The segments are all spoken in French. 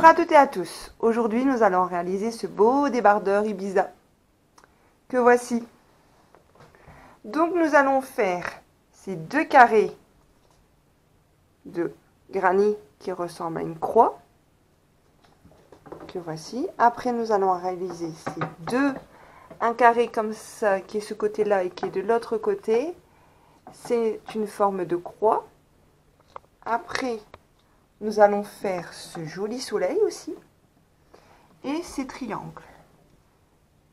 à toutes et à tous. Aujourd'hui, nous allons réaliser ce beau débardeur Ibiza que voici. Donc, nous allons faire ces deux carrés de granit qui ressemblent à une croix que voici. Après, nous allons réaliser un carré comme ça qui est ce côté-là et qui est de l'autre côté. C'est une forme de croix. Après, nous allons faire ce joli soleil aussi et ces triangles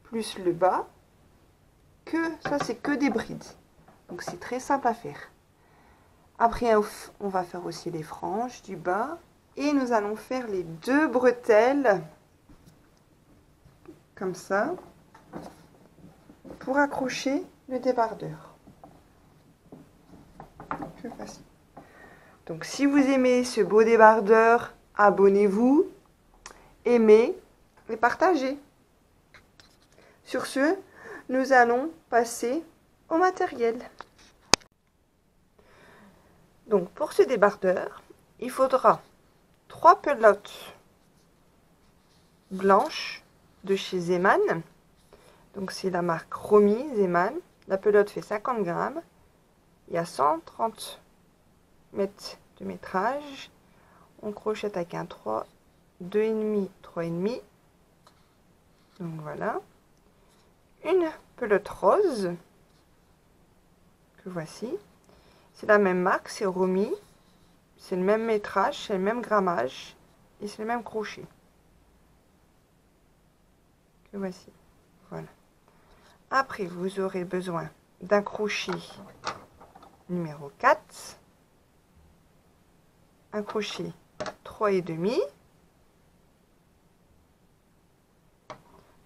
plus le bas, que ça c'est que des brides, donc c'est très simple à faire. Après on va faire aussi les franges du bas et nous allons faire les deux bretelles comme ça pour accrocher le débardeur. C'est facile. Donc si vous aimez ce beau débardeur, abonnez-vous, aimez et partagez. Sur ce, nous allons passer au matériel. Donc pour ce débardeur, il faudra 3 pelotes blanches de chez Zeman. Donc c'est la marque Romy Zeman. La pelote fait 50 grammes. Il y a 130 mètres de métrage. On crochette avec un 3, 2,5, 3,5. Donc voilà. Une pelote rose que voici. C'est la même marque, c'est Romy. C'est le même métrage, c'est le même grammage et c'est le même crochet. Que voici. Voilà. Après, vous aurez besoin d'un crochet numéro 4. Un crochet 3,5,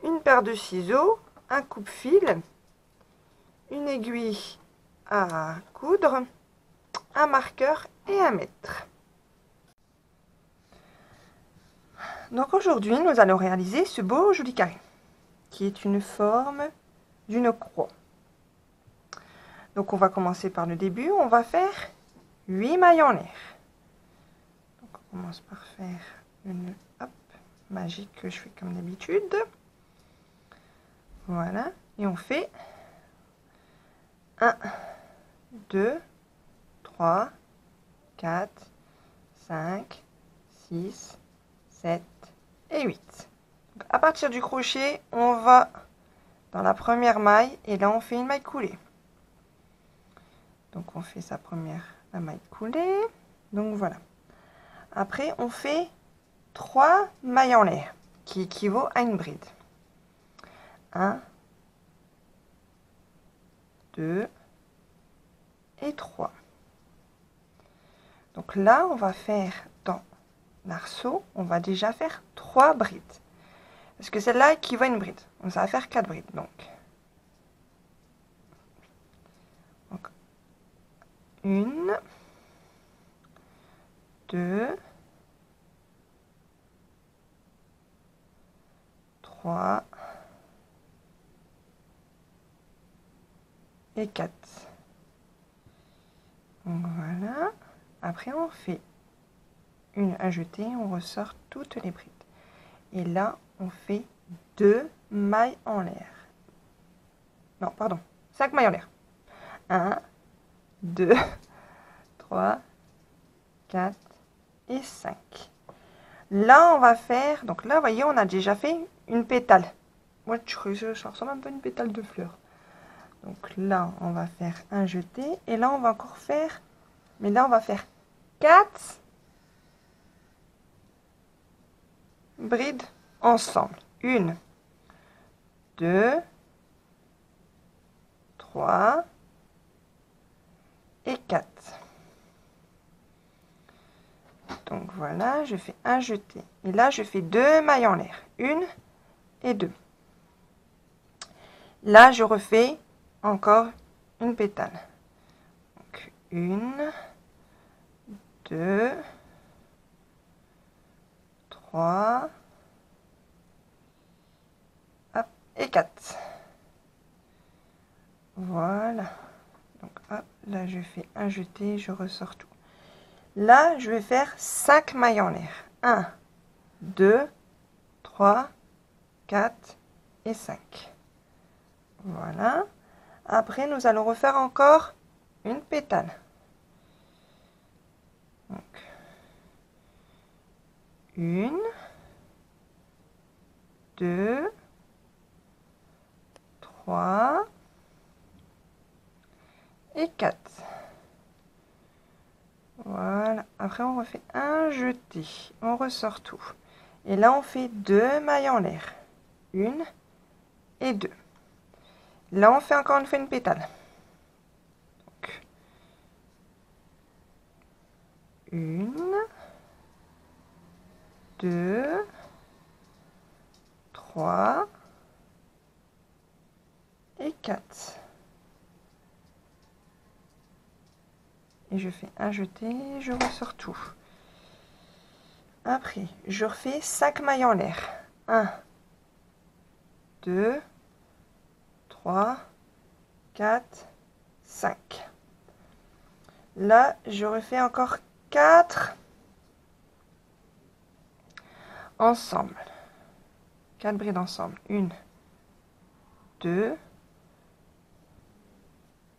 une paire de ciseaux, un coupe-fil, une aiguille à coudre, un marqueur et un mètre. Donc aujourd'hui, nous allons réaliser ce beau joli carré qui est une forme d'une croix. Donc on va commencer par le début, on va faire 8 mailles en l'air. On commence par faire une hop magique que je fais comme d'habitude. Voilà, et on fait 1, 2, 3, 4, 5, 6, 7 et 8. Donc, à partir du crochet, on va dans la première maille et là on fait une maille coulée. Donc on fait la maille coulée. Donc voilà. Après, on fait 3 mailles en l'air, qui équivaut à une bride. 1, 2 et 3. Donc là, on va faire dans l'arceau, on va déjà faire 3 brides. Parce que celle-là équivaut à une bride. Donc ça va faire 4 brides. Donc 1, 2, 3 et 4. Donc voilà. Après on fait un jeté, on ressort toutes les brides. Et là on fait 2 mailles en l'air. Non, pardon, 5 mailles en l'air. 1, 2, 3, 4 et 5. Là, on va faire... Donc là, vous voyez, on a déjà fait une pétale. Moi, ça ressemble un peu à une pétale de fleur. Donc là, on va faire un jeté. Et là, on va encore faire... Mais là, on va faire 4 brides ensemble. 1, 2, 3 et 4. Donc voilà, je fais un jeté. Et là, je fais 2 mailles en l'air. 1 et 2. Là, je refais encore une pétale. Donc 1, 2, 3, hop, et 4. Voilà. Donc hop, là, je fais un jeté, je ressors tout. Là, je vais faire 5 mailles en l'air. 1, 2, 3, 4 et 5. Voilà. Après, nous allons refaire encore une pétale. Donc, 1, 2, 3 et 4. Voilà. Après, on refait un jeté. On ressort tout. Et là, on fait 2 mailles en l'air. 1 et 2. Là, on fait encore une fois une pétale. Donc, 1, 2, 3 et 4. Et je fais un jeté, je ressors tout. Après, je refais 5 mailles en l'air. 1, 2, 3, 4, 5. Là, je refais encore 4 ensemble. 4 brides ensemble. 1, 2,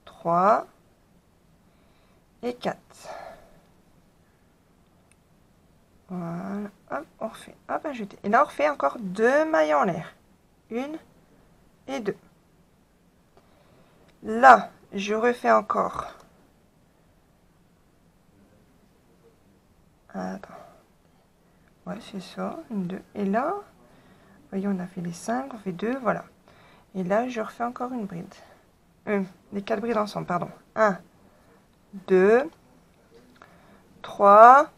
3 et 4. Voilà, hop, on refait, hop, un jeté. Et là, on refait encore 2 mailles en l'air. 1 et 2. Là, je refais encore. Attends. Ouais, c'est ça. 1, 2. Et là, voyez, on a fait les 5, on fait 2, voilà. Et là, je refais encore une bride. Les 4 brides ensemble, pardon. 1, 2, 3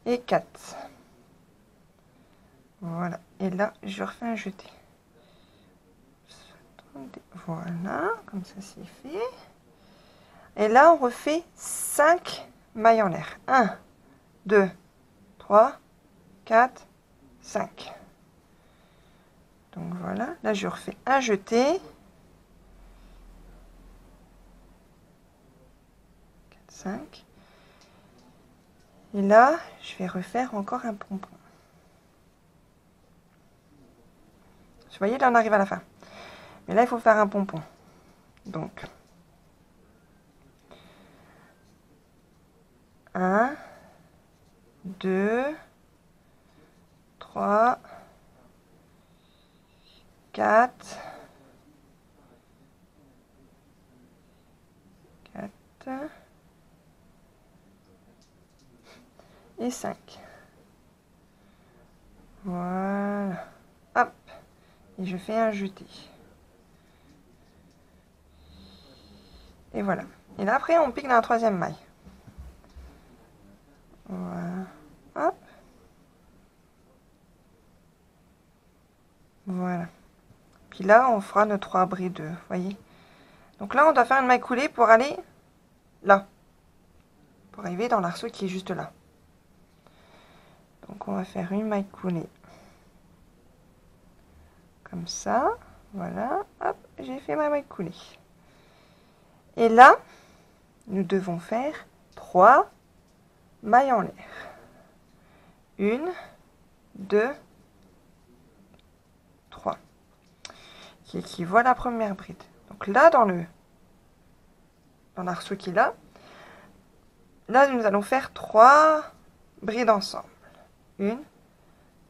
et 4. Voilà. Et là, je refais un jeté. Voilà, comme ça c'est fait. Et là, on refait 5 mailles en l'air. 1, 2, 3, 4, 5. Donc voilà, là je refais un jeté. 4, 5. Et là, je vais refaire encore un pompon. Vous voyez, là on arrive à la fin. Mais là, il faut faire un pompon. Donc, 1, 2, 3, 4, 4 et 5. Voilà. Hop. Et je fais un jeté. Et voilà. Et là, après, on pique dans la 3e maille. Voilà. Hop. Voilà. Puis là, on fera nos 3 brides, vous voyez. Donc là, on doit faire une maille coulée pour aller là. Pour arriver dans l'arceau qui est juste là. Donc, on va faire une maille coulée. Comme ça. Voilà. Hop, j'ai fait ma maille coulée. Et là, nous devons faire 3 mailles en l'air. 1, 2, 3. Qui équivaut à la première bride. Donc là, dans l'arceau qui est là, nous allons faire 3 brides ensemble. 1,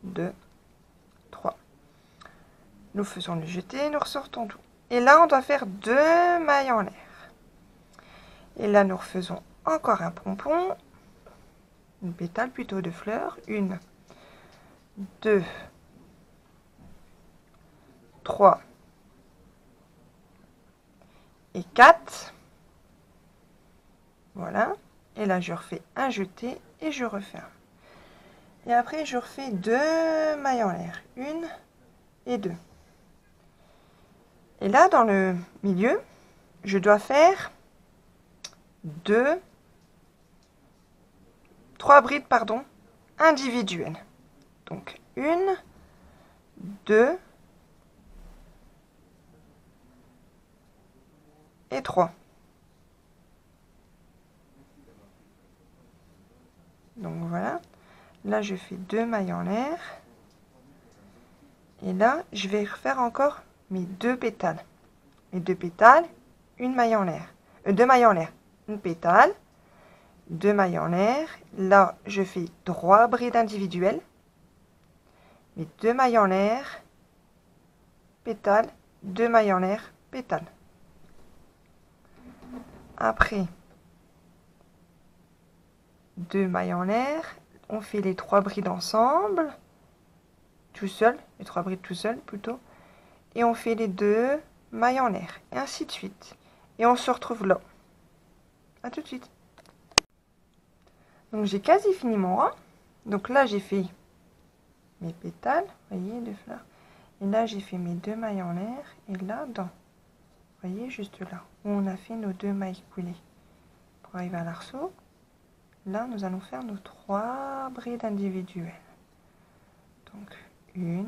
2, 3. Nous faisons le jeté, nous ressortons tout. Et là, on doit faire 2 mailles en l'air. Et là, nous refaisons encore un pompon, une pétale plutôt de fleurs. 1, 2, 3 et 4. Voilà. Et là, je refais un jeté et je referme. Et après, je refais 2 mailles en l'air. 1 et 2. Et là, dans le milieu, je dois faire 3 brides, pardon, individuelles. Donc, 1, 2 et 3. Donc, voilà. Là, je fais 2 mailles en l'air. Et là, je vais refaire encore mes 2 pétales. Mes 2 pétales, une maille en l'air. 2 mailles en l'air, une pétale, 2 mailles en l'air. Là, je fais 3 brides individuelles. Mes 2 mailles en l'air, pétale, 2 mailles en l'air, pétale. Après, 2 mailles en l'air, on fait les 3 brides ensemble, tout seul, les 3 brides tout seul plutôt, et on fait les 2 mailles en l'air, et ainsi de suite. Et on se retrouve là. À tout de suite. Donc j'ai quasi fini mon rang. Donc là j'ai fait mes pétales, vous voyez, de fleurs. Et là j'ai fait mes 2 mailles en l'air, et là dans, vous voyez, juste là, où on a fait nos 2 mailles coulées. Pour arriver à l'arceau, là nous allons faire nos 3 brides individuelles. Donc 1,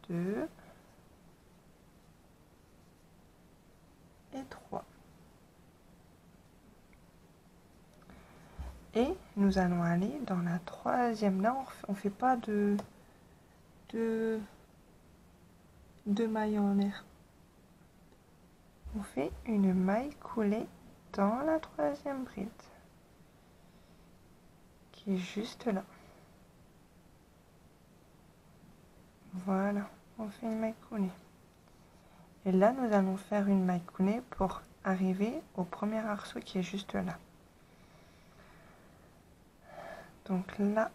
2 et 3. Et nous allons aller dans la 3e. Là, on ne fait pas de mailles en l'air. On fait une maille coulée dans la 3e bride, qui est juste là. Voilà, on fait une maille coulée. Et là, nous allons faire une maille coulée pour arriver au premier arceau qui est juste là. Donc là,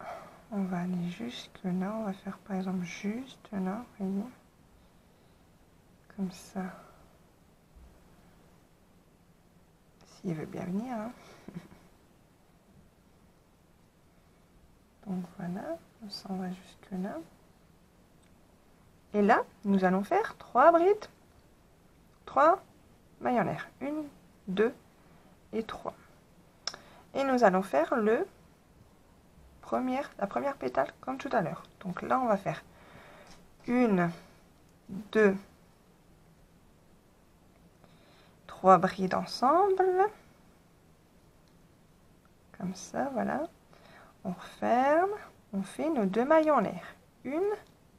on va aller jusque là. On va faire par exemple juste là, vous voyez, comme ça. S'il veut bien venir, hein. Donc voilà, on s'en va jusque là. Et là, nous allons faire 3 brides, 3 mailles en l'air, 1, 2 et 3. Et nous allons faire la première pétale comme tout à l'heure. Donc là, on va faire 1, 2, 3 brides ensemble, comme ça, voilà. On referme, on fait nos 2 mailles en l'air, 1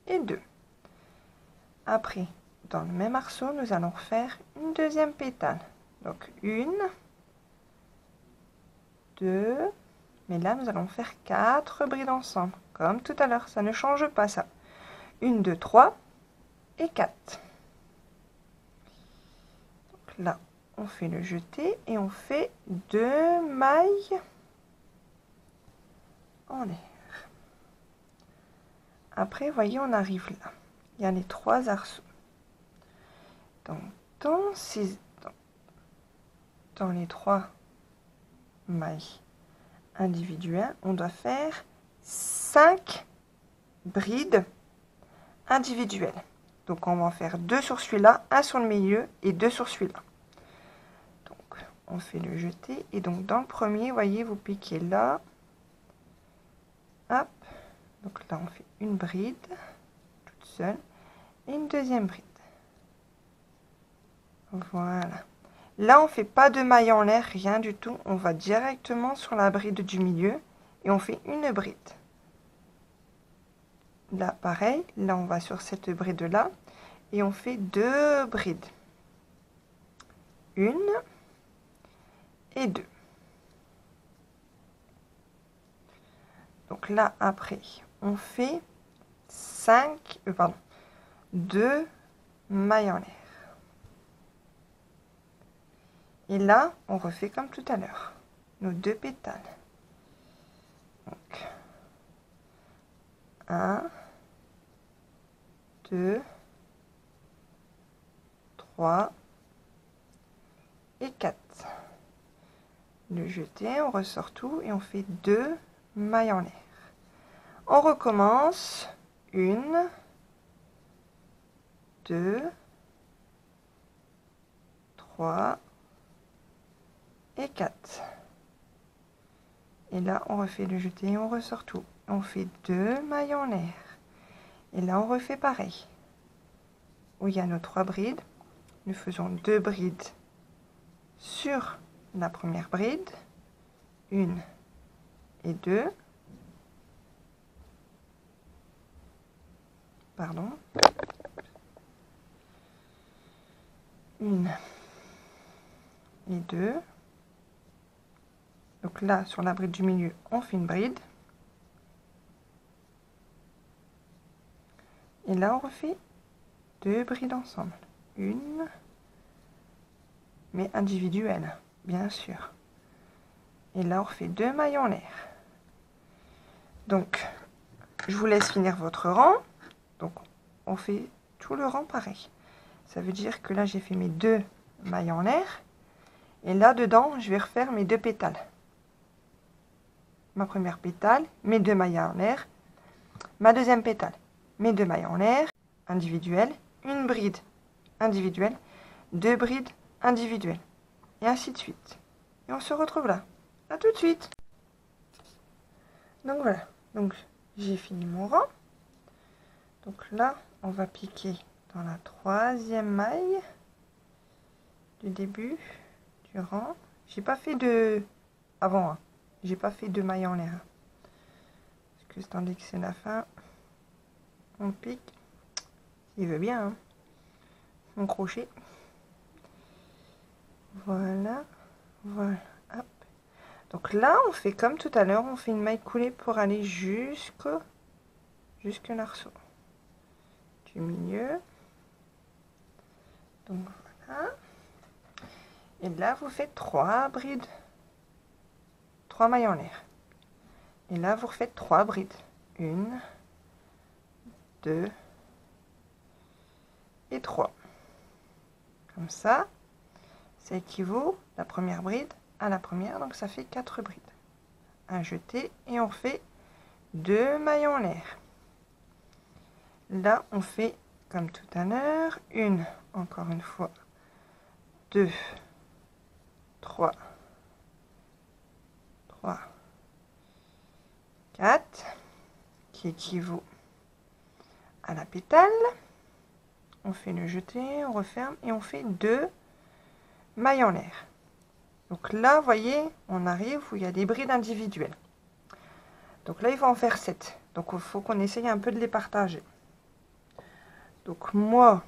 et 2. Après, dans le même arceau, nous allons refaire une 2e pétale. Donc 1, 2, mais là nous allons faire 4 brides ensemble, comme tout à l'heure, ça ne change pas ça. 1, 2, 3 et 4. Donc là, on fait le jeté et on fait 2 mailles en l'air. Après, voyez, on arrive là. Il y a les 3 arceaux. Donc, dans les 3 mailles individuelles, on doit faire 5 brides individuelles. Donc, on va en faire 2 sur celui-là, 1 sur le milieu et 2 sur celui-là. Donc, on fait le jeté. Et donc, dans le premier, voyez, vous piquez là. Hop. Donc là, on fait une bride toute seule et une 2e bride. Voilà. Là, on ne fait pas de maille en l'air, rien du tout. On va directement sur la bride du milieu et on fait une bride. Là, pareil. Là, on va sur cette bride-là et on fait 2 brides. 1 et 2. Donc là, après, on fait 2 mailles en l'air. Et là, on refait comme tout à l'heure, nos 2 pétales. Donc, 1, 2, 3 et 4. Le jeté, on ressort tout et on fait 2 mailles en l'air. On recommence. 1, 2, 3 et 4. Et là, on refait le jeté et on ressort tout. On fait 2 mailles en l'air. Et là, on refait pareil. Où il y a nos 3 brides, nous faisons 2 brides sur la première bride. 1, et 2. Pardon. 1 et 2. Donc là, sur la bride du milieu, on fait une bride. Et là, on refait 2 brides ensemble. Une, mais individuelle, bien sûr. Et là, on refait 2 mailles en l'air. Donc, je vous laisse finir votre rang. Donc, on fait tout le rang pareil. Ça veut dire que là, j'ai fait mes 2 mailles en l'air. Et là, dedans, je vais refaire mes 2 pétales. Ma première pétale, mes 2 mailles en l'air. Ma deuxième pétale, mes 2 mailles en l'air, individuelles. Une bride individuelle, 2 brides individuelles. Et ainsi de suite. Et on se retrouve là. À tout de suite. Donc voilà. Donc, j'ai fini mon rang. Donc là, on va piquer dans la 3e maille du début du rang. J'ai pas fait de avant, hein. J'ai pas fait de mailles en l'air. Parce que tandis que c'est la fin, on pique. Il veut bien, hein. Mon crochet. Voilà, voilà. Hop. Donc là, on fait comme tout à l'heure, on fait une maille coulée pour aller jusqu'au l'arceau du milieu. Donc voilà. Et là, vous faites 3 brides, 3 mailles en l'air. Et là, vous refaites 3 brides. 1, 2 et 3. Comme ça, ça équivaut la première bride à la première, donc ça fait 4 brides. Un jeté et on fait 2 mailles en l'air. Là, on fait comme tout à l'heure, encore une fois, 2, 3, 4, qui équivaut à la pétale. On fait le jeté, on referme et on fait 2 mailles en l'air. Donc là, vous voyez, on arrive où il y a des brides individuelles. Donc là, il va en faire 7. Donc il faut qu'on essaye un peu de les partager. Donc moi,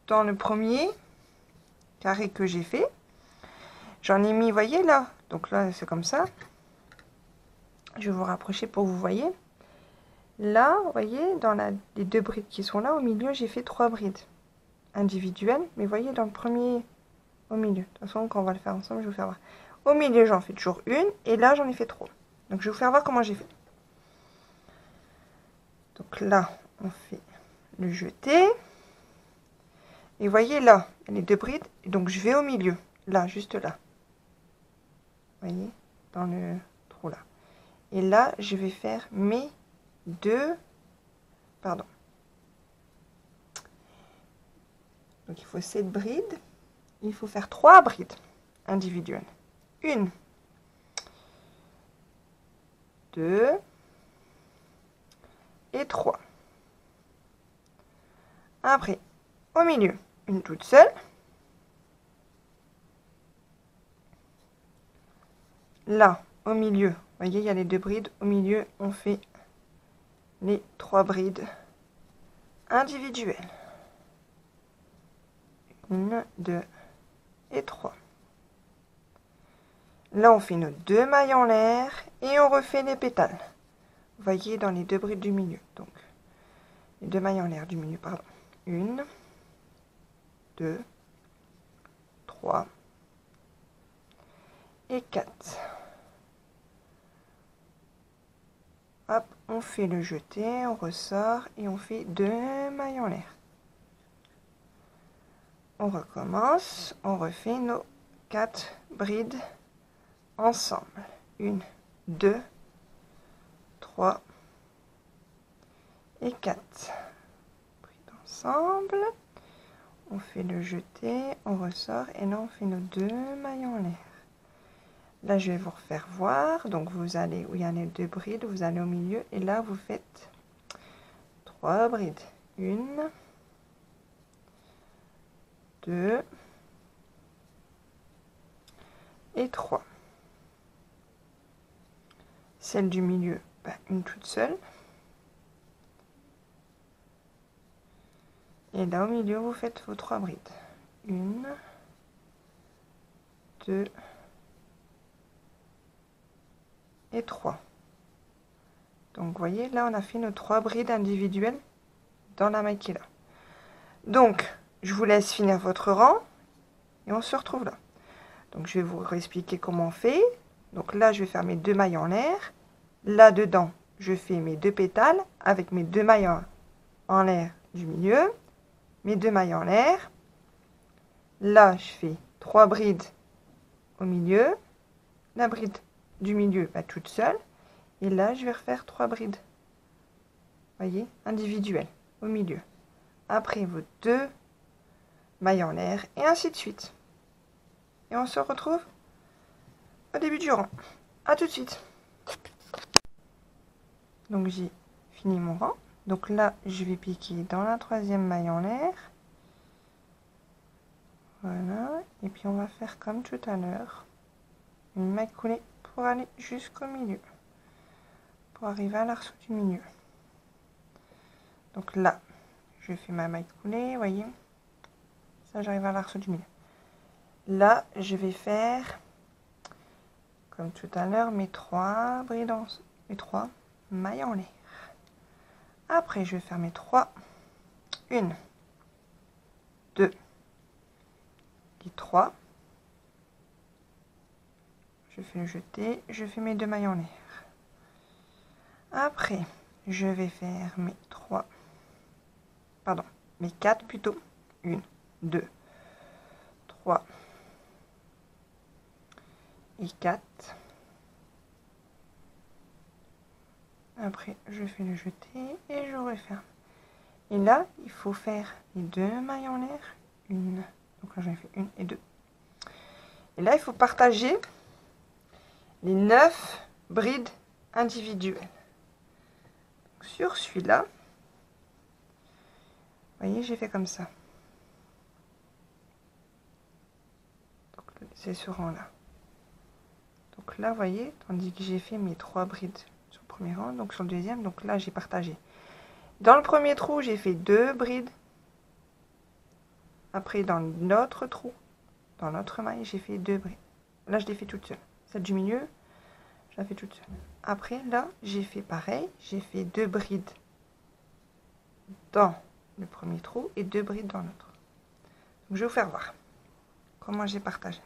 dans le premier carré que j'ai fait, j'en ai mis, vous voyez là, donc là c'est comme ça. Je vais vous rapprocher pour que vous voyez. Là, vous voyez, dans les 2 brides qui sont là, au milieu, j'ai fait 3 brides individuelles. Mais vous voyez, dans le premier, au milieu. De toute façon, quand on va le faire ensemble, je vais vous faire voir. Au milieu, j'en fais toujours une. Et là, j'en ai fait 3. Donc, je vais vous faire voir comment j'ai fait. Donc là, on fait le jeté. Et vous voyez, là, il y a les 2 brides. Et donc, je vais au milieu. Là, juste là. Vous voyez, dans le trou là. Et là, je vais faire mes 2, pardon. Donc il faut 7 brides. Il faut faire 3 brides individuelles. 1, 2 et 3. Après, au milieu, une toute seule. Là, au milieu, vous voyez, il y a les 2 brides. Au milieu, on fait les 3 brides individuelles. 1, 2 et 3. Là, on fait nos 2 mailles en l'air et on refait les pétales. Vous voyez, dans les 2 brides du milieu. Donc, les 2 mailles en l'air du milieu, pardon. 1, 2, 3 et 4. Hop, on fait le jeté, on ressort et on fait 2 mailles en l'air. On recommence, on refait nos 4 brides ensemble. 1, 2, 3 et 4. Brides ensemble. On fait le jeté, on ressort et là on fait nos 2 mailles en l'air. Là je vais vous refaire voir. Donc vous allez où il y a les 2 brides, vous allez au milieu et là vous faites 3 brides. 1, 2 et 3. celle du milieu, une toute seule. Et là, au milieu, vous faites vos 3 brides. 1, 2 et 3. Donc, vous voyez, là, on a fait nos 3 brides individuelles dans la maille qui est là. Donc, je vous laisse finir votre rang et on se retrouve là. Donc, je vais vous expliquer comment on fait. Donc là, je vais faire mes 2 mailles en l'air. Là-dedans, je fais mes 2 pétales avec mes 2 mailles en l'air du milieu. Mes 2 mailles en l'air. Là, je fais 3 brides au milieu. La bride du milieu, toute seule. Et là, je vais refaire 3 brides. Voyez, individuelles au milieu. Après vos 2 mailles en l'air et ainsi de suite. Et on se retrouve au début du rang. À tout de suite. Donc j'ai fini mon rang. Donc là, je vais piquer dans la 3e maille en l'air. Voilà. Et puis on va faire comme tout à l'heure. Une maille coulée pour aller jusqu'au milieu. Pour arriver à l'arceau du milieu. Donc là, je fais ma maille coulée, voyez. Ça, j'arrive à l'arceau du milieu. Là, je vais faire, comme tout à l'heure, mes 3 brides, mes 3 mailles en l'air. Après, je vais faire mes 3. 1, 2 et 3. Je fais le jeté, je fais mes 2 mailles en l'air. Après, je vais faire mes 3, pardon, mes 4 plutôt. 1, 2, 3 et 4. Après, je fais le jeté et je referme. Et là, il faut faire les 2 mailles en l'air. Une. Donc là, j'en ai fait 1 et 2. Et là, il faut partager les 9 brides individuelles. Donc, sur celui-là, vous voyez, j'ai fait comme ça. C'est ce rang-là. Donc là, vous voyez, tandis que j'ai fait mes 3 brides sur le premier rang, donc sur le deuxième, donc là, j'ai partagé. Dans le premier trou, j'ai fait 2 brides. Après, dans l'autre trou, dans l'autre maille, j'ai fait 2 brides. Là, je l'ai fait toute seule. Celle du milieu, je la fais toute seule. Après, là, j'ai fait pareil. J'ai fait 2 brides dans le premier trou et 2 brides dans l'autre. Donc, je vais vous faire voir comment j'ai partagé.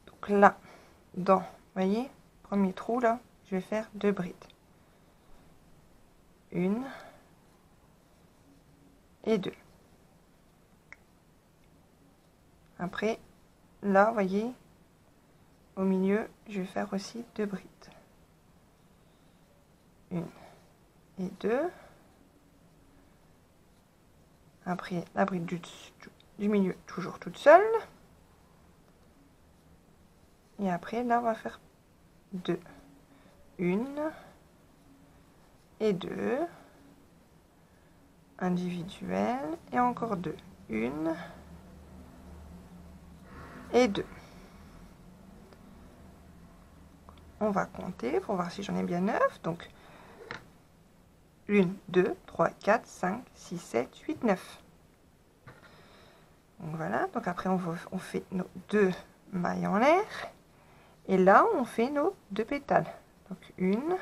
Donc là, dans, vous voyez, premier trou, là, je vais faire 2 brides. 1 et 2. Après, là, vous voyez, au milieu, je vais faire aussi 2 brides. 1 et 2. Après, la bride du milieu, toujours toute seule. Et après, là, on va faire 2. 1 et 2. Individuelle. Et encore 2. 1 et 2. On va compter pour voir si j'en ai bien 9. Donc, 1, 2, 3, 4, 5, 6, 7, 8, 9. Donc voilà. Donc après, on fait nos 2 mailles en l'air. Et là, on fait nos 2 pétales. Donc, 1.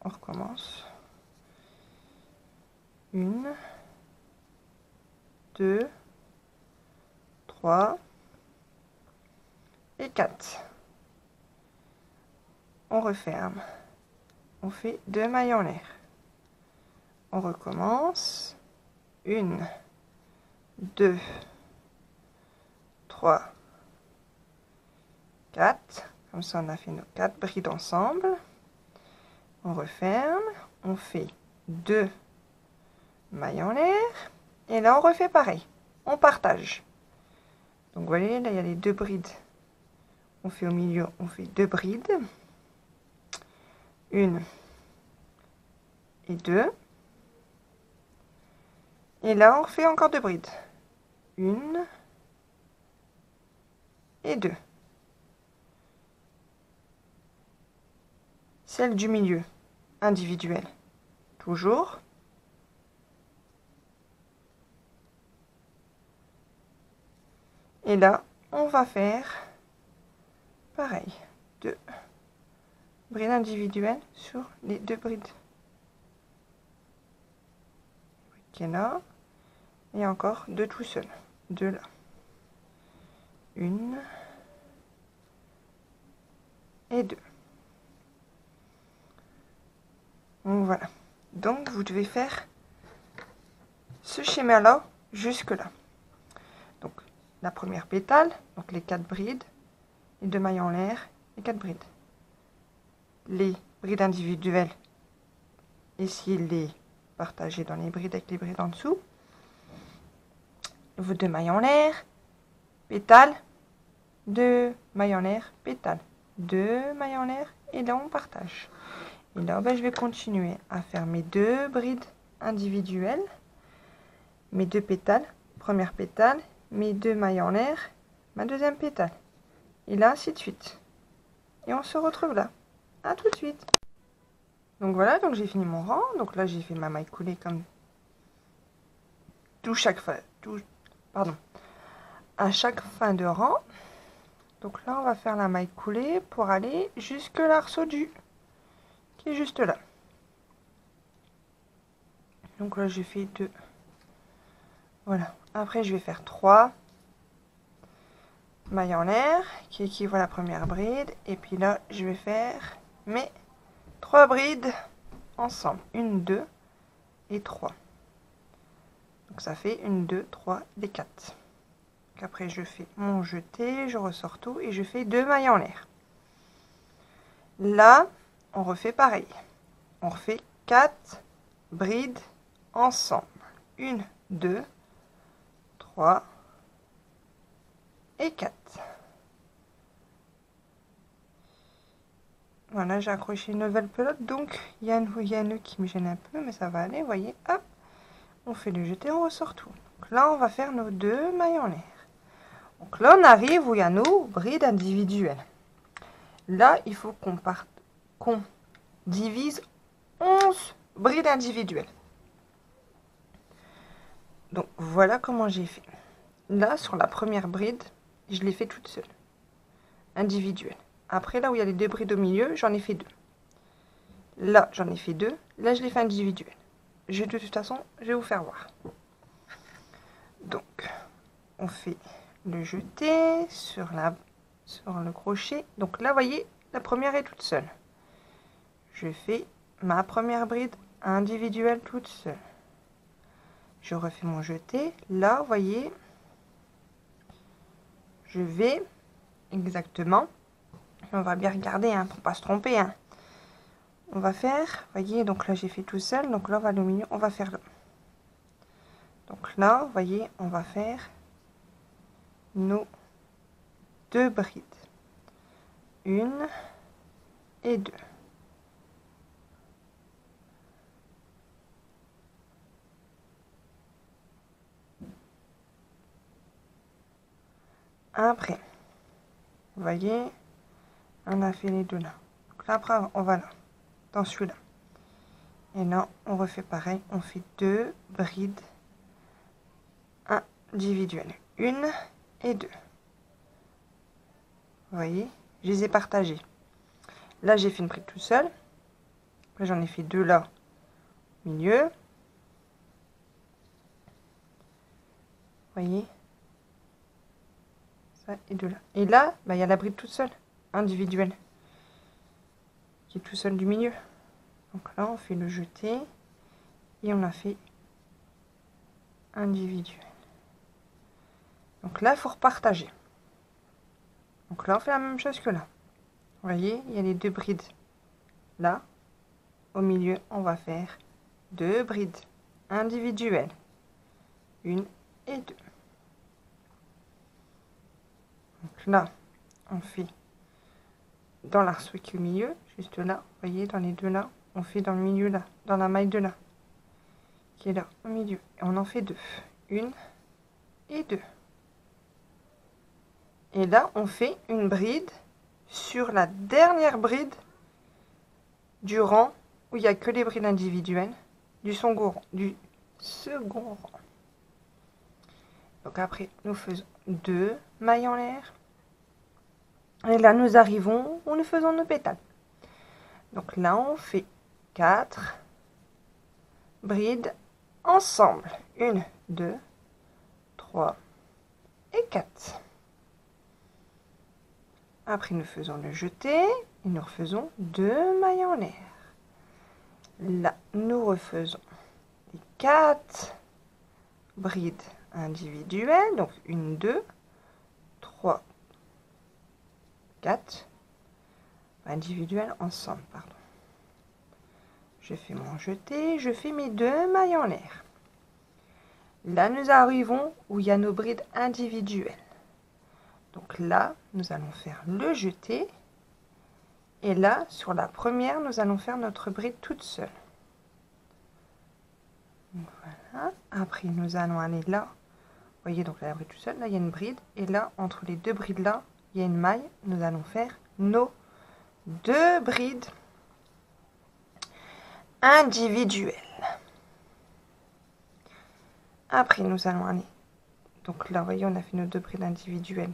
On recommence. 1, 2, 3 et 4. On referme. On fait 2 mailles en l'air. On recommence. 1, 2, 3, 4. Comme ça, on a fait nos 4 brides ensemble. On referme. On fait 2 mailles en l'air. Et là, on refait pareil. On partage. Donc, vous voyez, là, il y a les 2 brides. On fait au milieu, on fait 2 brides. 1 et 2. Et là, on refait encore 2 brides. 1 et 2. Celle du milieu, individuelle. Toujours. Et là, on va faire pareil, 2 brides individuelles sur les 2 brides qui est là, et encore 2 tout seul, 2 là, 1 et 2. Donc voilà, donc vous devez faire ce schéma là jusque là. Donc la première pétale, donc les 4 brides, les 2 mailles en l'air, les 4 brides, les brides individuelles, essayez de les partager dans les brides avec les brides en dessous, vos 2 mailles en l'air, pétale, 2 mailles en l'air, pétale, 2 mailles en l'air, et là on partage. Et là je vais continuer à faire mes 2 brides individuelles, mes 2 pétales, première pétale, mes 2 mailles en l'air, ma deuxième pétale, et là ainsi de suite. Et on se retrouve là. À tout de suite. Donc voilà, donc j'ai fini mon rang. Donc là j'ai fait ma maille coulée comme à chaque fin de rang. Donc là on va faire la maille coulée pour aller jusque l'arceau du qui est juste là. Donc là j'ai fait 2. Voilà. Après je vais faire 3 mailles en l'air qui équivaut à la première bride, et puis là je vais faire mes 3 brides ensemble, 1, 2 et 3. Donc ça fait 1, 2, 3 et 4. Donc après je fais mon jeté, je ressors tout et je fais 2 mailles en l'air. Là on refait pareil, on refait 4 brides ensemble, 1, 2, 3 et 4. Voilà, j'ai accroché une nouvelle pelote, donc il y a un nœud qui me gêne un peu, mais ça va aller, vous voyez, hop, on fait le jeté, on ressort tout. Donc là, on va faire nos 2 mailles en l'air. Donc là, on arrive où il y a nos brides individuelles. Là, il faut qu'on divise 11 brides individuelles. Donc voilà comment j'ai fait. Là, sur la première bride, je l'ai fait toute seule, individuelle. Après, là où il y a les 2 brides au milieu, j'en ai fait 2. Là, j'en ai fait 2. Là, je l'ai fait individuel. De toute façon, je vais vous faire voir. Donc, on fait le jeté sur le crochet. Donc là, vous voyez, la première est toute seule. Je fais ma première bride individuelle toute seule. Je refais mon jeté. Là, vous voyez, je vais exactement... On va bien regarder hein, pour pas se tromper. Hein. On va faire, voyez, donc là j'ai fait tout seul, donc là on va aller au milieu, on va faire là. Donc là, vous voyez, on va faire nos 2 brides. 1 et 2. Après, vous voyez, on a fait les 2 là. Donc là, après, on va là, dans celui-là. Et là, on refait pareil, on fait 2 brides individuelles. 1 et 2. Vous voyez, je les ai partagées. Là, j'ai fait une bride tout seul. Là, j'en ai fait 2 là, au milieu. Vous voyez, ça et 2 là. Et là, bah, il y a la bride toute seule, individuelle, qui est tout seul du milieu. Donc là, on fait le jeté et on a fait individuel. Donc là, il faut repartager. Donc là, on fait la même chose que là. Vous voyez, il y a les 2 brides. Là, au milieu, on va faire 2 brides individuelles. 1 et 2. Donc là, on fait dans l'arceau qui est au milieu, juste là. Vous voyez, dans les 2 là, on fait dans le milieu là, dans la maille de là, qui est là, au milieu. Et on en fait 2. 1 et 2. Et là, on fait une bride sur la dernière bride du rang où il n'y a que les brides individuelles du second rang. Donc après, nous faisons 2 mailles en l'air. Et là, nous arrivons où nous faisons nos pétales. Donc là, on fait 4 brides ensemble. 1, 2, 3 et 4. Après, nous faisons le jeté et nous refaisons 2 mailles en l'air. Là, nous refaisons les 4 brides individuelles. Donc 1, 2, 3, 4 individuelles ensemble, pardon. Je fais mon jeté, je fais mes 2 mailles en l'air. Là, nous arrivons où il y a nos brides individuelles. Donc là, nous allons faire le jeté. Et là, sur la première, nous allons faire notre bride toute seule. Donc voilà. Après, nous allons aller là. Vous voyez, donc là, la bride toute seule. Là, il y a une bride. Et là, entre les 2 brides là, il y a une maille. Nous allons faire nos 2 brides individuelles. Après, nous allons aller. Donc là, vous voyez, on a fait nos 2 brides individuelles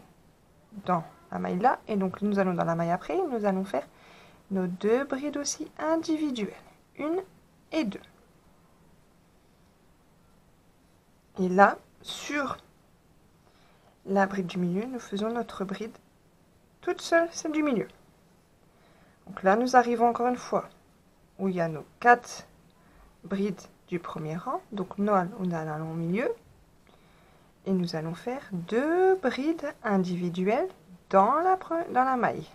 dans la maille là. Et donc, nous allons dans la maille après. Nous allons faire nos 2 brides aussi individuelles. 1 et 2. Et là, sur la bride du milieu, nous faisons notre bride toute seule, celle du milieu. Donc là, nous arrivons encore une fois où il y a nos 4 brides du premier rang. Donc nous allons au milieu et nous allons faire 2 brides individuelles dans la maille.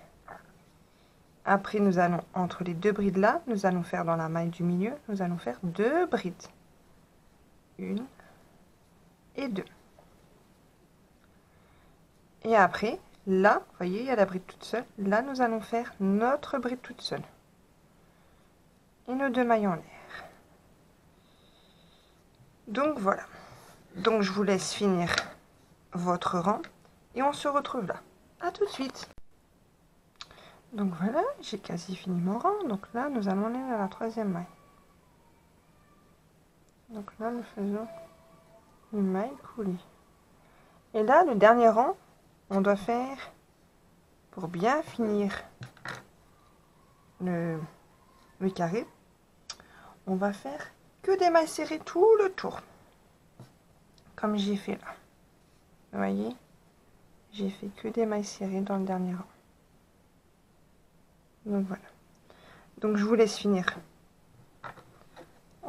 Après, nous allons, entre les 2 brides là, nous allons faire dans la maille du milieu, nous allons faire 2 brides. 1 et 2. Et après, là, vous voyez, il y a la bride toute seule. Là, nous allons faire notre bride toute seule. Et nos 2 mailles en l'air. Donc voilà. Donc je vous laisse finir votre rang. Et on se retrouve là. À tout de suite. Donc voilà, j'ai quasi fini mon rang. Donc là, nous allons aller à la 3e maille. Donc là, nous faisons une maille coulée. Et là, le dernier rang, on doit faire, pour bien finir le carré, on va faire que des mailles serrées tout le tour. Comme j'ai fait là. Vous voyez, j'ai fait que des mailles serrées dans le dernier rang. Donc voilà. Donc je vous laisse finir.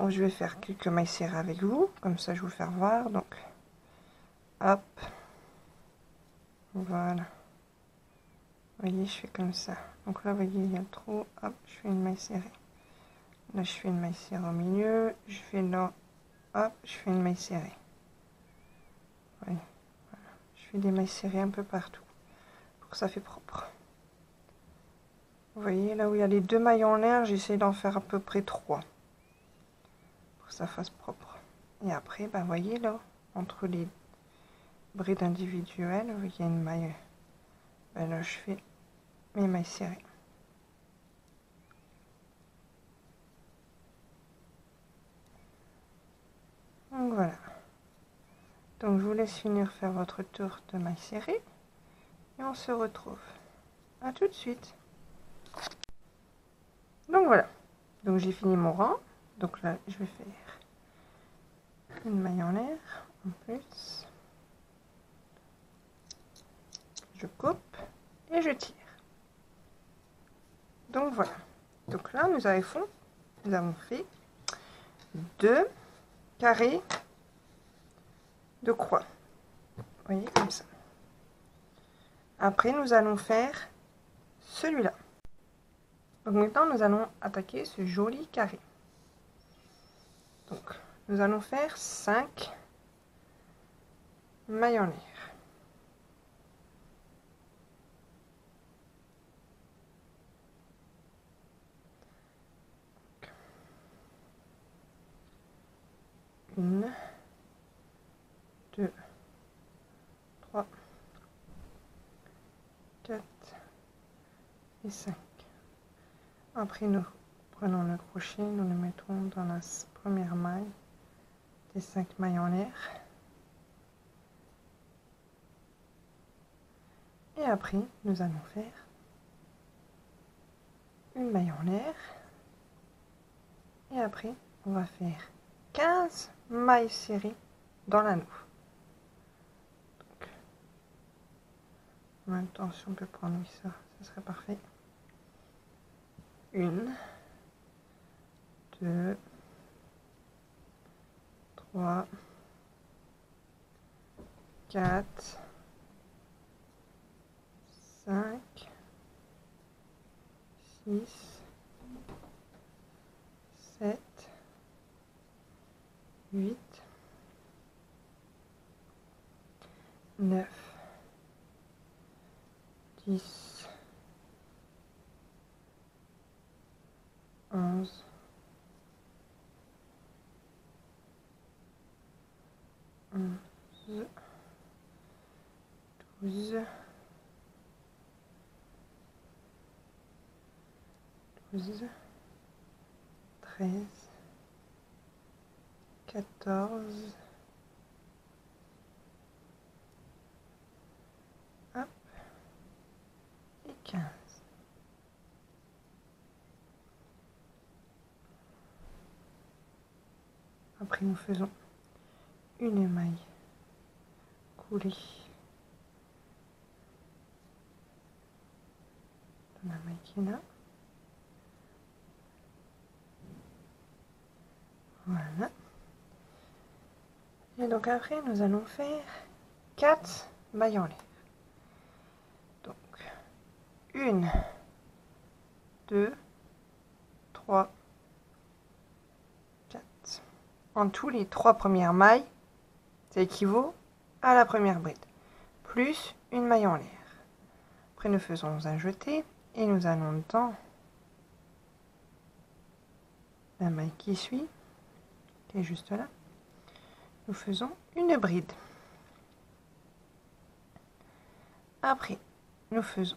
Je vais faire quelques mailles serrées avec vous. Comme ça, je vais vous faire voir. Donc, hop. Voilà. Vous voyez, je fais comme ça. Donc là, vous voyez, il y a le trou. Hop, je fais une maille serrée. Là, je fais une maille serrée au milieu. Je fais là. Hop, je fais une maille serrée. Voilà. Je fais des mailles serrées un peu partout. Pour que ça fait propre. Vous voyez, là où il y a les 2 mailles en l'air, j'essaie d'en faire à peu près 3. Pour que ça fasse propre. Et après, vous voyez là, entre les brides individuelles, il y a une maille. Là, je fais mes mailles serrées. Donc voilà. Donc je vous laisse finir faire votre tour de mailles serrées. Et on se retrouve. À tout de suite. Donc voilà. Donc j'ai fini mon rang. Donc là, je vais faire une maille en l'air en plus. Je coupe et je tire. Donc voilà. Donc là, nous avons fait 2 carrés de croix. Vous voyez, comme ça. Après, nous allons faire celui-là. Donc maintenant, nous allons attaquer ce joli carré. Donc, nous allons faire 5 mailles en l'air. Une, 2, 3, et 5. Après, nous prenons le crochet, nous le mettons dans la première maille des 5 mailles en l'air. Et après, nous allons faire une maille en l'air. Et après, on va faire 15 mailles serrées dans l'anneau. En même temps, si on peut prendre ça, ce serait parfait. 1, 2, 3, 4, 5, 6, 7, 8, 9, 10, 11, 12, 13, 14, hop, et 15. Après, nous faisons une maille coulée dans la maille qui est là. Voilà. Et donc après, nous allons faire 4 mailles en l'air. Donc, 1, 2, 3, 4. En tout, les 3 premières mailles, ça équivaut à la première bride, plus une maille en l'air. Après, nous faisons un jeté et nous allons dans la maille qui suit, qui est juste là. Nous faisons une bride. Après, nous faisons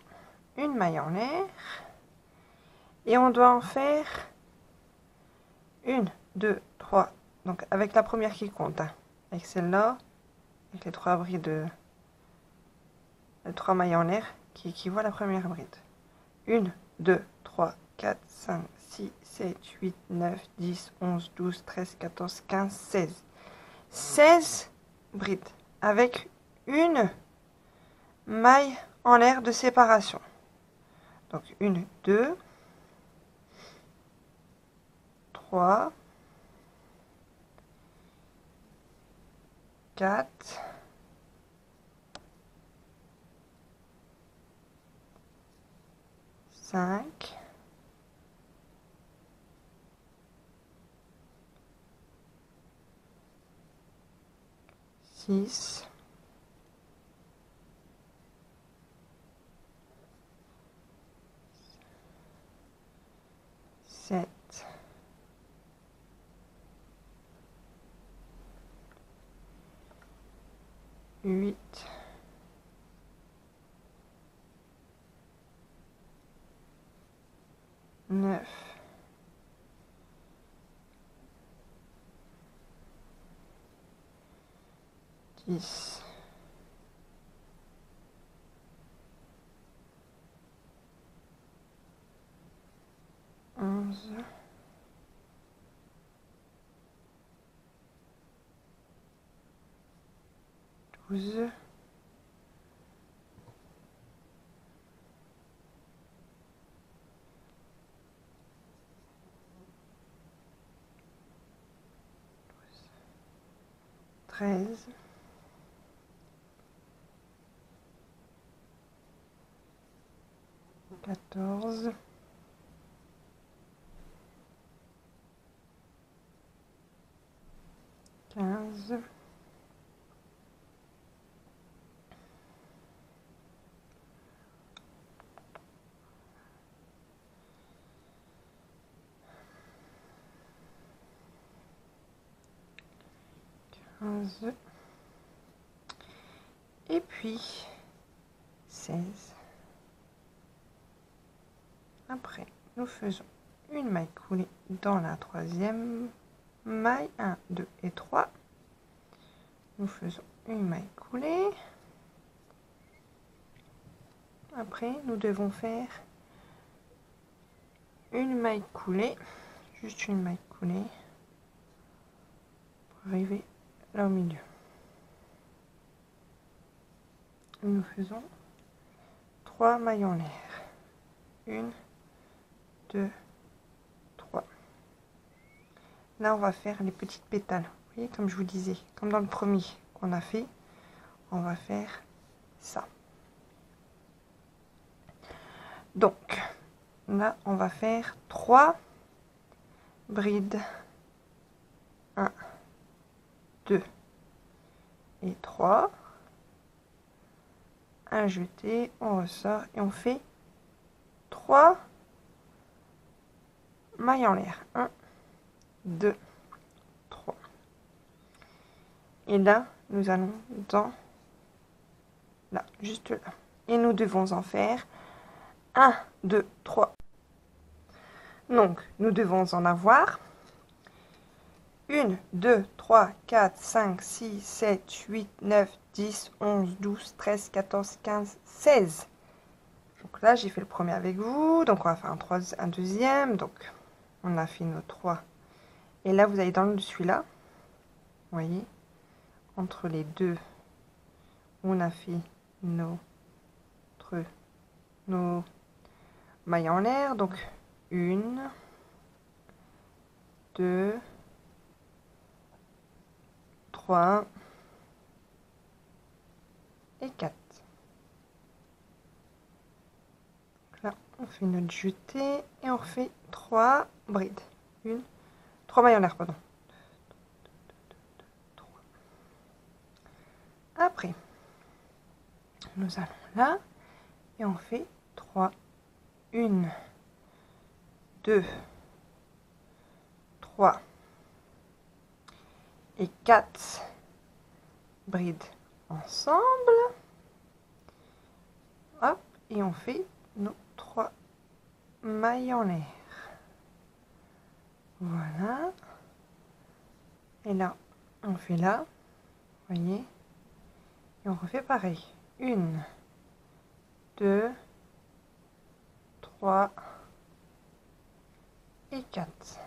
une maille en l'air et on doit en faire 1, 2, 3. Donc avec la première qui compte, hein, avec celle-là, avec les 3 brides, les 3 mailles en l'air qui équivaut à la première bride. 1, 2, 3, 4, 5, 6, 7, 8, 9, 10, 11, 12, 13, 14, 15, 16. 16 brides avec une maille en l'air de séparation. Donc 1, 2, 3, 4, 5, 6, 7, 8, 9, 10, 11, 12, 13, 14, 15, 15, et puis 16, Après, nous faisons une maille coulée dans la troisième maille, 1, 2 et 3. Nous faisons une maille coulée. Après, nous devons faire une maille coulée, juste une maille coulée, pour arriver là au milieu. Nous faisons 3 mailles en l'air. 1, 2, 3. Là, on va faire les petites pétales. Vous voyez, comme je vous disais, comme dans le premier qu'on a fait, on va faire ça. Donc, là, on va faire 3 brides. 1, 2 et 3. Un jeté, on ressort et on fait 3 mailles en l'air. 1, 2, 3. Et là, nous allons dans là, juste là. Et nous devons en faire 1, 2, 3. Donc, nous devons en avoir 1, 2, 3, 4, 5, 6, 7, 8, 9, 10, 11, 12, 13, 14, 15, 16. Donc là, j'ai fait le premier avec vous. Donc, on va faire un deuxième. Donc, on a fait nos 3. Et là, vous allez dans celui-là. Vous voyez, entre les deux, on a fait nos mailles en l'air. Donc, 1, 2, 3 et 4. Donc là, on fait notre jetée et on refait 3 brides. 3 mailles en l'air, pardon. Après, nous allons là et on fait 3. 1, 2, 3 et 4 brides ensemble. Hop, et on fait nos 3 mailles en l'air. Voilà. Et là, on fait là. Vous voyez. Et on refait pareil. 1, 2, 3 et 4.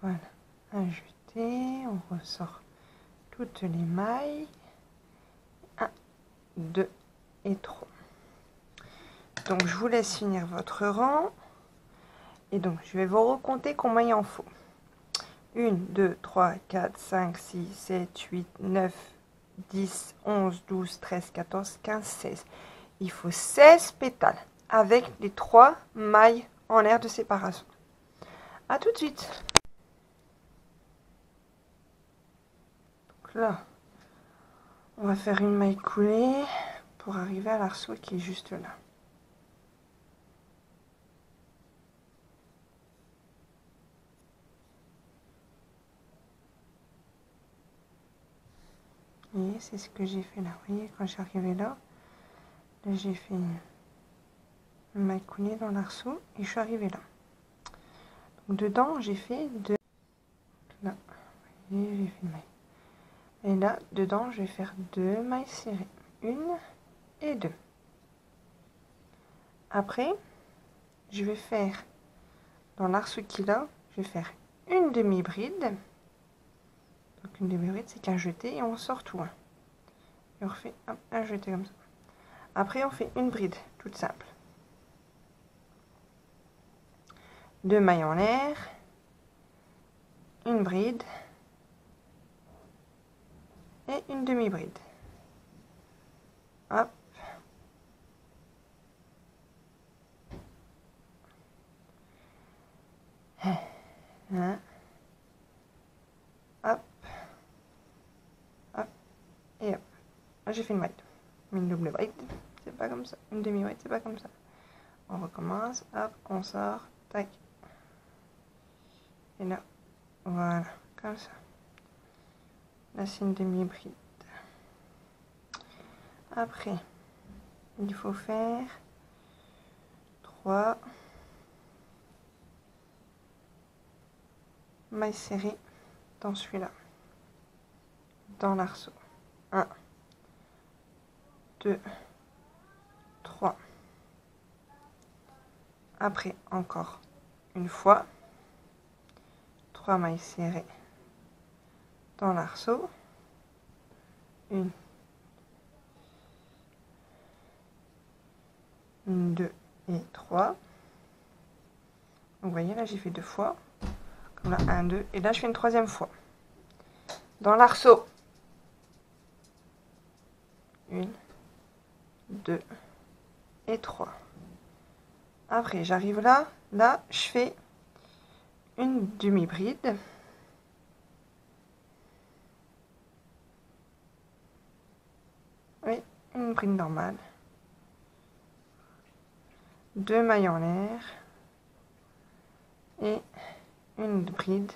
Voilà. Un jeté. On ressort toutes les mailles. 1, 2 et 3. Donc, je vous laisse finir votre rang. Et donc, je vais vous recompter combien il en faut. 1, 2, 3, 4, 5, 6, 7, 8, 9, 10, 11, 12, 13, 14, 15, 16. Il faut 16 pétales avec les 3 mailles en l'air de séparation. A tout de suite. Donc là, on va faire une maille coulée pour arriver à l'arceau qui est juste là. Et c'est ce que j'ai fait là. Vous voyez, quand j'arrivais là, j'ai fait une maille coulée dans l'arceau et je suis arrivée là. Donc dedans, j'ai fait 2. Là, vous voyez, j'ai fait une maille. Et là, dedans, je vais faire 2 mailles serrées. 1 et 2. Après, je vais faire, dans l'arceau qui est là, je vais faire une demi-bride. Donc une demi-bride, c'est qu'un jeté et on sort tout. Et on refait un jeté comme ça. Après, on fait une bride, toute simple. 2 mailles en l'air. Une bride. Et une demi-bride. Hop. Hop. Hop. Et hop. J'ai fait une bride. Une double bride, c'est pas comme ça. Une demi-bride, c'est pas comme ça. On recommence. Hop, on sort. Tac. Et là, voilà, comme ça. Là, c'est une demi-bride. Après, il faut faire 3 mailles serrées dans celui-là, dans l'arceau. 1, 2, 3. Après, encore une fois, 3 mailles serrées dans l'arceau. 1, 2 et 3. Vous voyez, là, j'ai fait 2 fois. Comme là, 1, 2. Et là, je fais une 3e fois. Dans l'arceau. 1, 2 et 3. Après, j'arrive là. Là, je fais une demi-bride. Oui, une bride normale. 2 mailles en l'air. Et une bride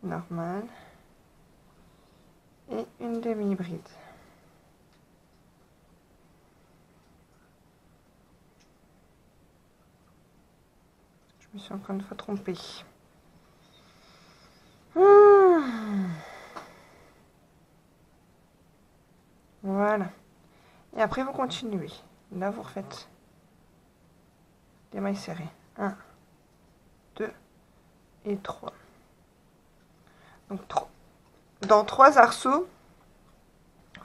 normale. Et une demi-bride. Je me suis encore une fois trompée. Voilà. Et après, vous continuez. Là, vous refaites des mailles serrées. 1, 2 et 3. Donc, dans 3 arceaux,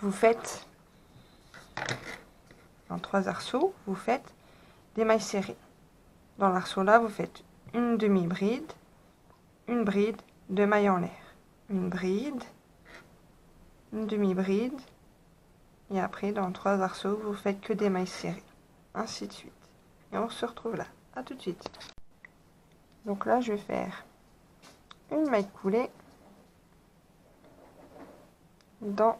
vous faites... Dans 3 arceaux, vous faites des mailles serrées. Dans l'arceau là, vous faites une demi-bride, une bride, 2 mailles en l'air. Une bride, une demi-bride. Et après, dans 3 arceaux, vous faites que des mailles serrées. Ainsi de suite. Et on se retrouve là. À tout de suite. Donc là, je vais faire une maille coulée dans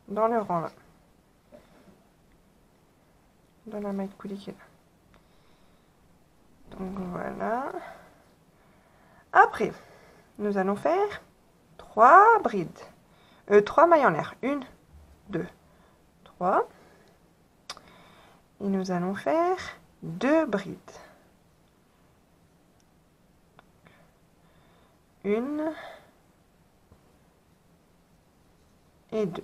le rang là. Dans la maille coulée qui est là. Donc voilà. Après, nous allons faire 3 brides. 3 mailles en l'air. 1, 2, 3. Et nous allons faire 2 brides. 1 et 2.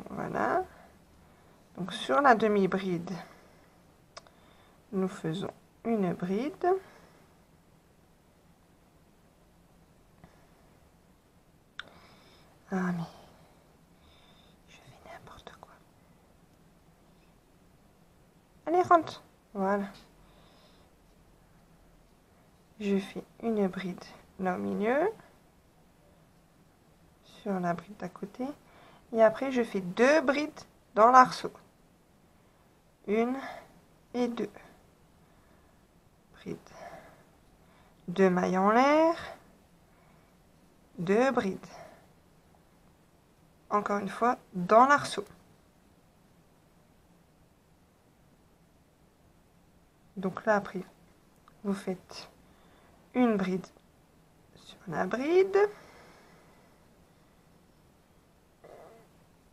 Voilà. Donc sur la demi-bride, nous faisons une bride. Ah mais je fais n'importe quoi. Allez, rentre. Voilà. Je fais une bride là au milieu, sur la bride d'à côté. Et après, je fais 2 brides dans l'arceau. 1 et 2. Bride. 2 mailles en l'air. 2 brides. Encore une fois, dans l'arceau. Donc là, après, vous faites une bride sur la bride.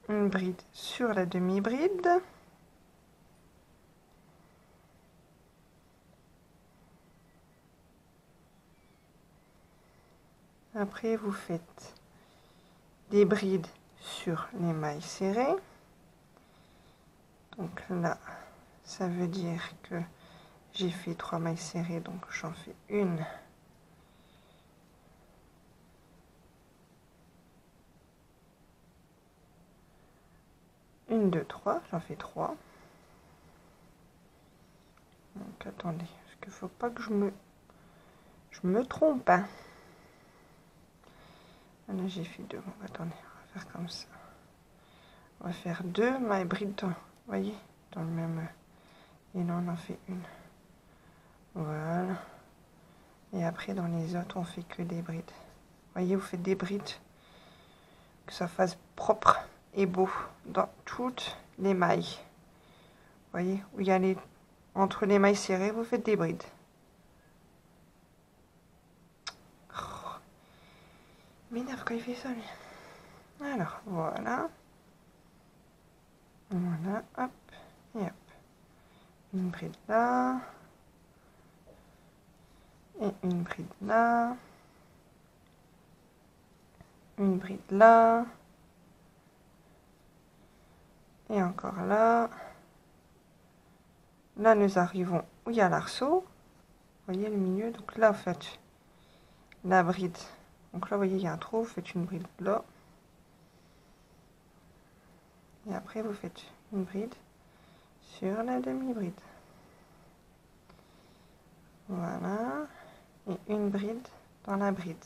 Une bride sur la demi-bride. Après, vous faites des brides sur les mailles serrées. Donc là, ça veut dire que j'ai fait 3 mailles serrées, donc j'en fais une. Une, 2, 3, j'en fais 3. Donc attendez, parce qu'il faut pas que je me trompe. Hein. Là j'ai fait 2. Bon, attendez, on va faire comme ça. On va faire 2 mailles brides, vous voyez, dans le même. Et là on en fait une. Voilà. Et après dans les autres on fait que des brides. Vous voyez, vous faites des brides, que ça fasse propre et beau dans toutes les mailles. Vous voyez, où il y a les entre les mailles serrées, vous faites des brides. Oh, m'énerve quand il fait ça lui. Alors voilà. Voilà, hop, et hop. Une bride là. Et une bride là. Une bride là. Et encore là. Là, nous arrivons où il y a l'arceau. Vous voyez le milieu. Donc là, vous faites la bride. Donc là, vous voyez, il y a un trou. Vous faites une bride là. Et après, vous faites une bride sur la demi-bride. Voilà. Et une bride dans la bride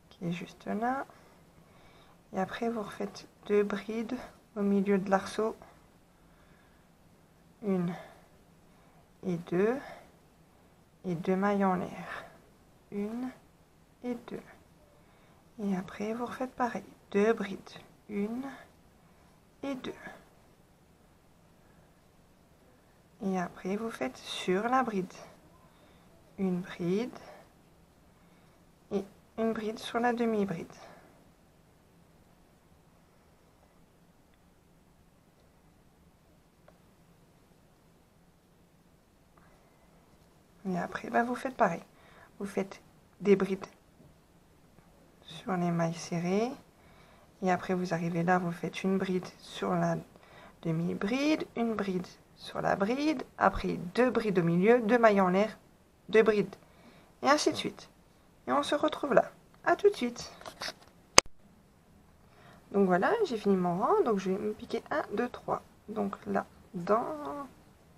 qui est juste là. Et après, vous refaites deux brides au milieu de l'arceau. Une et deux mailles en l'air. Une et deux. Et après, vous refaites pareil. Deux brides. Une et deux. Et après, vous faites sur la bride. Une bride et une bride sur la demi-bride. Et après, vous faites pareil. Vous faites des brides sur les mailles serrées. Et après, vous arrivez là, vous faites une bride sur la demi-bride, une bride sur la bride. Après, deux brides au milieu, deux mailles en l'air, deux brides. Et ainsi de suite. Et on se retrouve là. À tout de suite. Donc voilà, j'ai fini mon rang. Donc je vais me piquer 1, 2, 3. Donc là, dans où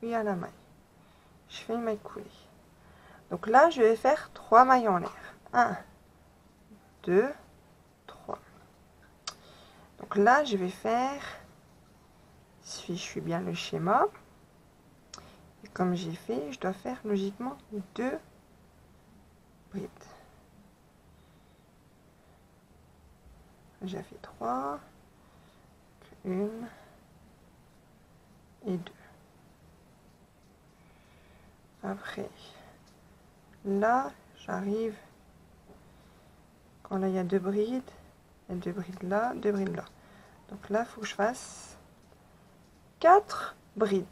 il y a la maille. Je fais une maille coulée. Donc là, je vais faire 3 mailles en l'air. 1, 2, 3. Donc là, je vais faire, si je suis bien le schéma, et comme j'ai fait, je dois faire logiquement 2 brides. J'ai fait 3, 1 et 2. Après, là, j'arrive, quand là il y a 2 brides, il y a 2 brides là, 2 brides là. Donc là, il faut que je fasse 4 brides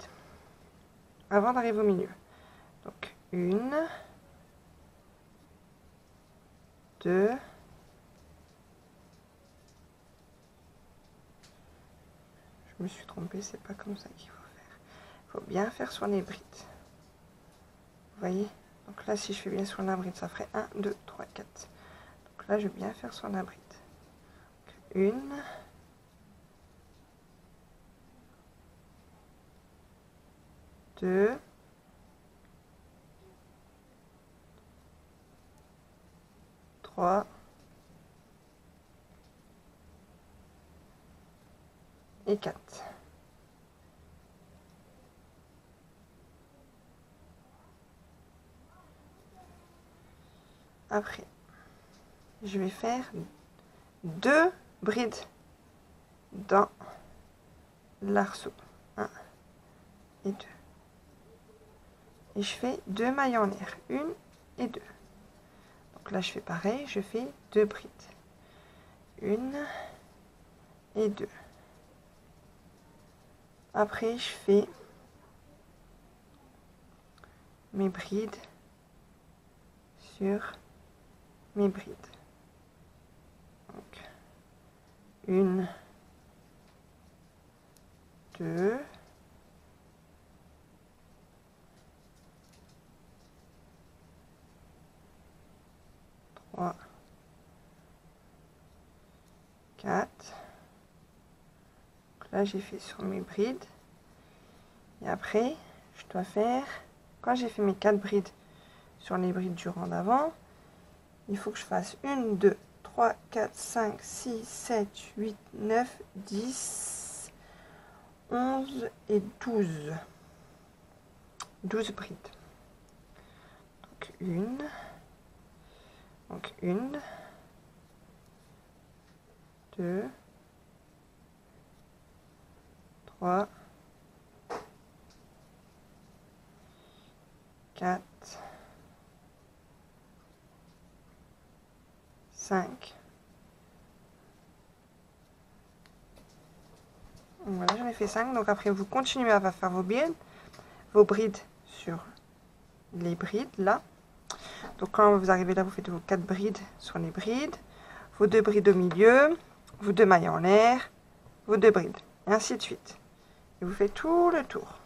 avant d'arriver au milieu. Donc 1, 2, je me suis trompée, c'est pas comme ça qu'il faut faire. Il faut bien faire sur les brides. Vous voyez? Donc là, si je fais bien sur la bride, ça ferait 1, 2, 3, 4. Donc là, je vais bien faire sur la bride. 1, 2, 3 et 4. Après, je vais faire 2 brides dans l'arceau. 1 et 2. Et je fais 2 mailles en l'air. 1 et 2. Donc là, je fais pareil. Je fais 2 brides. 1 et 2. Après, je fais mes brides sur mes brides. Donc, 1, 2, 3, 4. Donc là, j'ai fait sur mes brides. Et après, je dois faire, quand j'ai fait mes 4 brides sur les brides du rang d'avant, il faut que je fasse 1, 2, 3, 4, 5, 6, 7, 8, 9, 10, 11 et 12. 12 brides. Donc 1, 2, 3, 4, 5 Voilà, j'en ai fait 5. Donc après, vous continuez à faire vos brides sur les brides là. Donc quand vous arrivez là, vous faites vos 4 brides sur les brides, vos 2 brides au milieu, vos 2 mailles en l'air, vos 2 brides, et ainsi de suite. Et vous faites tout le tour.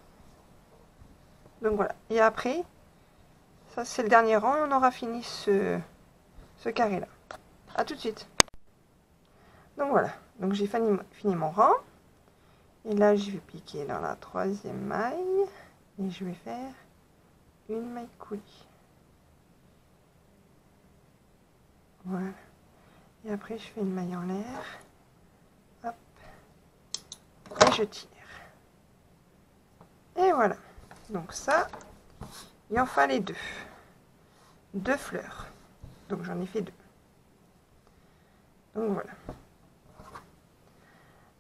Donc voilà. Et après, ça c'est le dernier rang et on aura fini ce carré là. À tout de suite. Donc voilà. Donc j'ai fini mon rang. Et là, je vais piquer dans la 3e maille et je vais faire une maille coulée. Voilà. Et après, je fais une maille en l'air. Hop. Et je tire. Et voilà. Donc ça, il en fallait 2. 2 fleurs. Donc j'en ai fait 2. Donc voilà.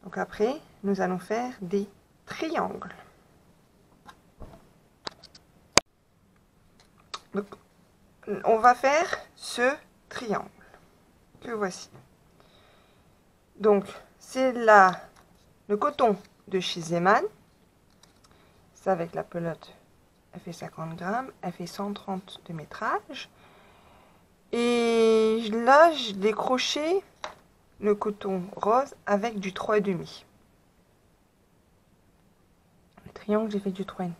Donc après, nous allons faire des triangles. Donc, on va faire ce triangle que voici. Donc, c'est là le coton de chez Zeman. Ça avec la pelote, elle fait 50 grammes, elle fait 130 de métrage. Et là, je décroché le coton rose avec du 3,5. Le triangle, j'ai fait du 3,5.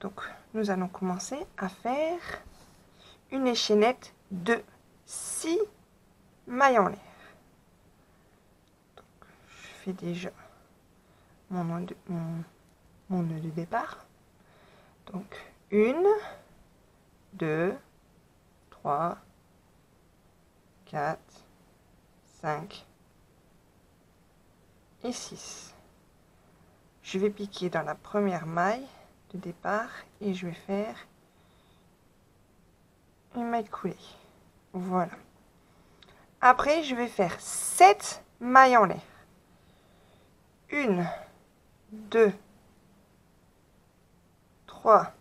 Donc, nous allons commencer à faire une échennette de 6 mailles en l'air. Donc, je fais déjà mon nœud de départ. Donc, 1, 2, 3, 4, 5 et 6. Je vais piquer dans la première maille de départ et je vais faire une maille coulée. Voilà. Après, je vais faire 7 mailles en l'air. 1, 2, 3,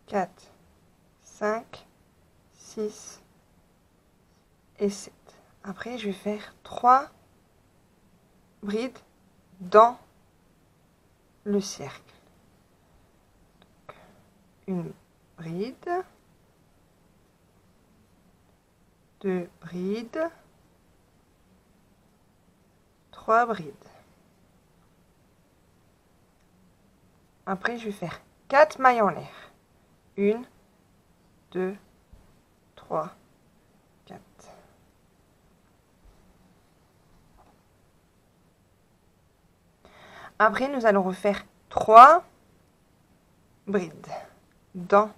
4, 5, 6 et 7. Après, je vais faire 3 brides dans le cercle. Donc, une bride, 2 brides, 3 brides. Après, je vais faire 4 mailles en l'air. 1, 2, 3, 4. Après, nous allons refaire 3 brides dans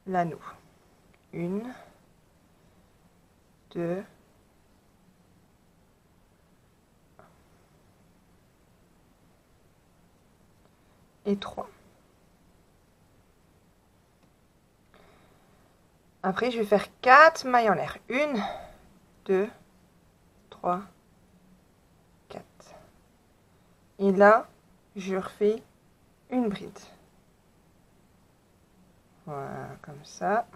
l'anneau. 1, 2, et 3. Après, je vais faire 4 mailles en l'air. 1, 2, 3, 4. Et là, je refais une bride. Voilà, comme ça.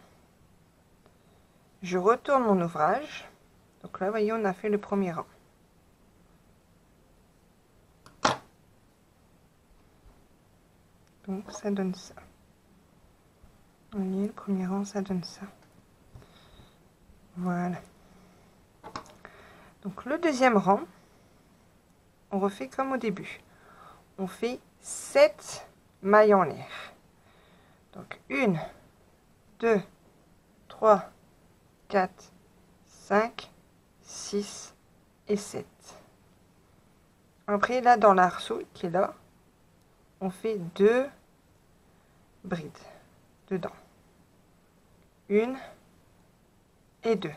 Je retourne mon ouvrage. Donc là, vous voyez, on a fait le premier rang. Donc, ça donne ça. Vous voyez, le premier rang, ça donne ça. Voilà. Donc, le deuxième rang, on refait comme au début. On fait 7 mailles en l'air. Donc, 1, 2, 3, 4, 5, 6 et 7. Après, là, dans l'arceau qui est là, on fait 2 brides dedans. 1 et 2.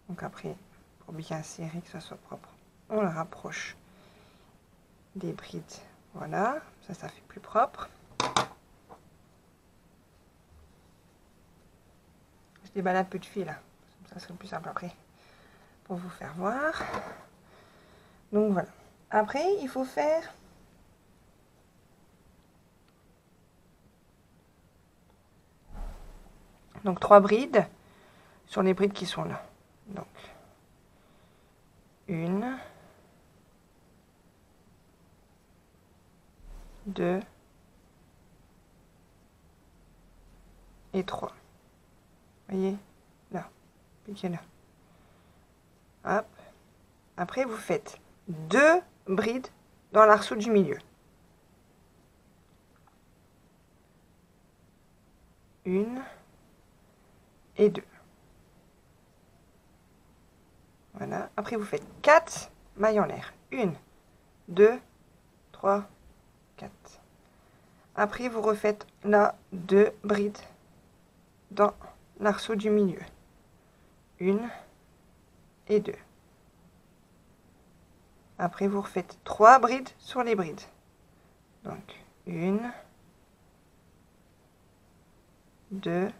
Donc après, pour bien serrer, que ça soit propre, on le rapproche des brides. Voilà, ça fait plus propre. Je déballe un peu de fil là, ça serait plus simple après pour vous faire voir. Donc voilà. Après, il faut faire Donc 3 brides sur les brides qui sont là. Donc 1, 2 et 3. Voyez, là, piquez là. Hop. Après, vous faites 2 brides dans l'arceau du milieu. 1 et 2. Voilà. Après, vous faites 4 mailles en l'air. 1, 2, 3, 4. Après, vous refaites là 2 brides dans l'arceau du milieu. 1 et 2. Après, vous refaites 3 brides sur les brides. Donc, 1, 2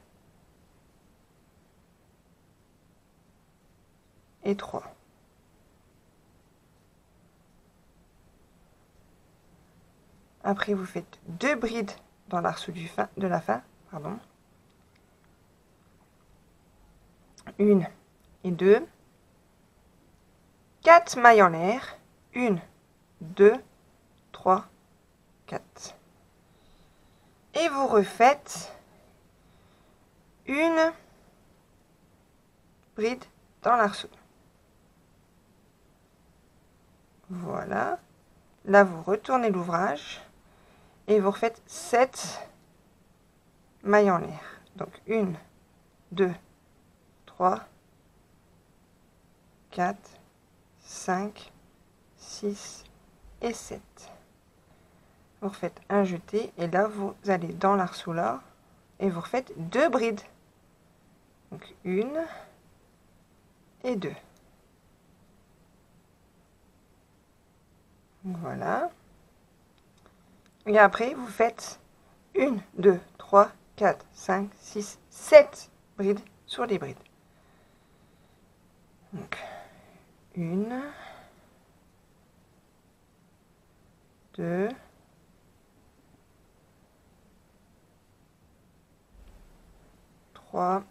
et 3. Après, vous faites 2 brides dans l'arceau de la fin. Pardon. 1 et 2. 4 mailles en l'air. 1, 2, 3, 4. Et vous refaites une bride dans l'arceau. Voilà. Là, vous retournez l'ouvrage et vous refaites 7 mailles en l'air. Donc 1, 2, 3, 4, 5, 6 et 7. Vous refaites un jeté et là, vous allez dans l'arceau là et vous refaites 2 brides. Donc 1 et 2. Voilà. Et après, vous faites 1, 2, 3, 4, 5, 6, 7 brides sur les brides. Donc, 1, 2, 3,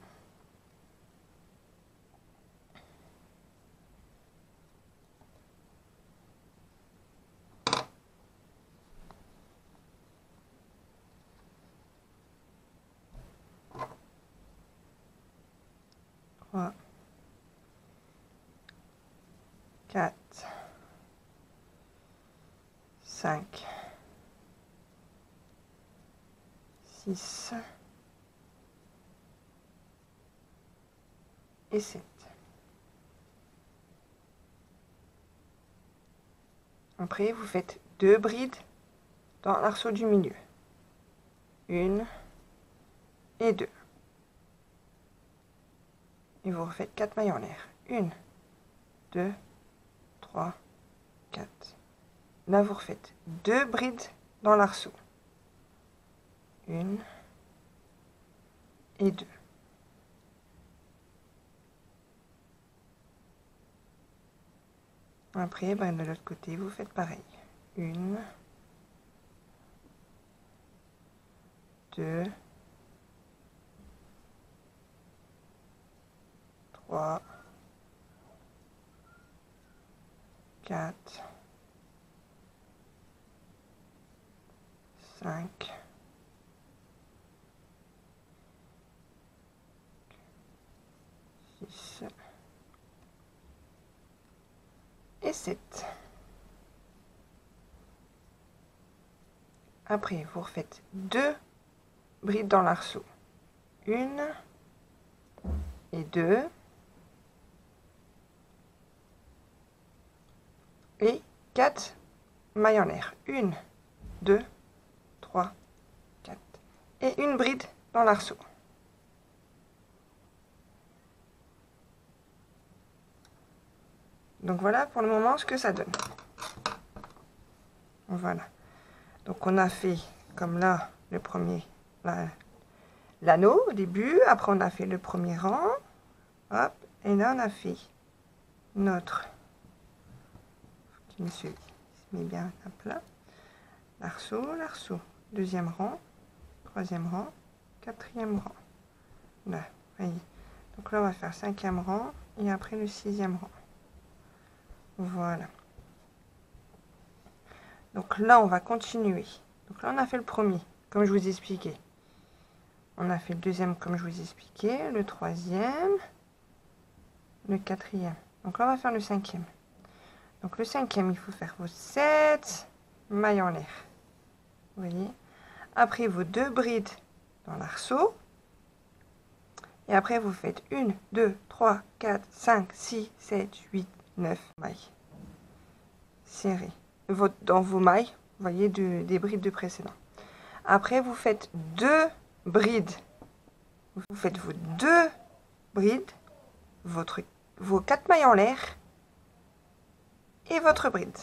3, 4, 5, 6 et 7. Après, vous faites 2 brides dans l'arceau du milieu. 1 et 2. Et vous refaites 4 mailles en l'air. 1, 2, 3, 4. Là, vous refaites 2 brides dans l'arceau. 1 et 2. Après, de l'autre côté, vous faites pareil. 1, 2, 3, 4, 5, 6 et 7. Après, vous refaites 2 brides dans l'arceau. 1 et 2. Et 4 mailles en l'air. 1, 2, 3, 4. Et une bride dans l'arceau. Donc voilà pour le moment ce que ça donne. Voilà. Donc on a fait comme là le premier l'anneau au début. Après on a fait le premier rang. Hop. Et là on a fait notre qui se met bien à plat. L'arceau, l'arceau. Deuxième rang, troisième rang, quatrième rang. Là, voyez. Donc là, on va faire 5e rang et après le 6e rang. Voilà. Donc là, on va continuer. Donc là, on a fait le premier, comme je vous expliquais. On a fait le deuxième, comme je vous expliquais, le troisième, le quatrième. Donc là, on va faire le 5e. Donc le 5e, il faut faire vos 7 mailles en l'air. Vous voyez. Après, vos 2 brides dans l'arceau. Et après, vous faites 1, 2, 3, 4, 5, 6, 7, 8, 9 mailles. Serrées. Dans vos mailles, vous voyez, des brides de précédent. Après, vous faites 2 brides. Vous faites vos 2 brides, vos 4 mailles en l'air et votre bride.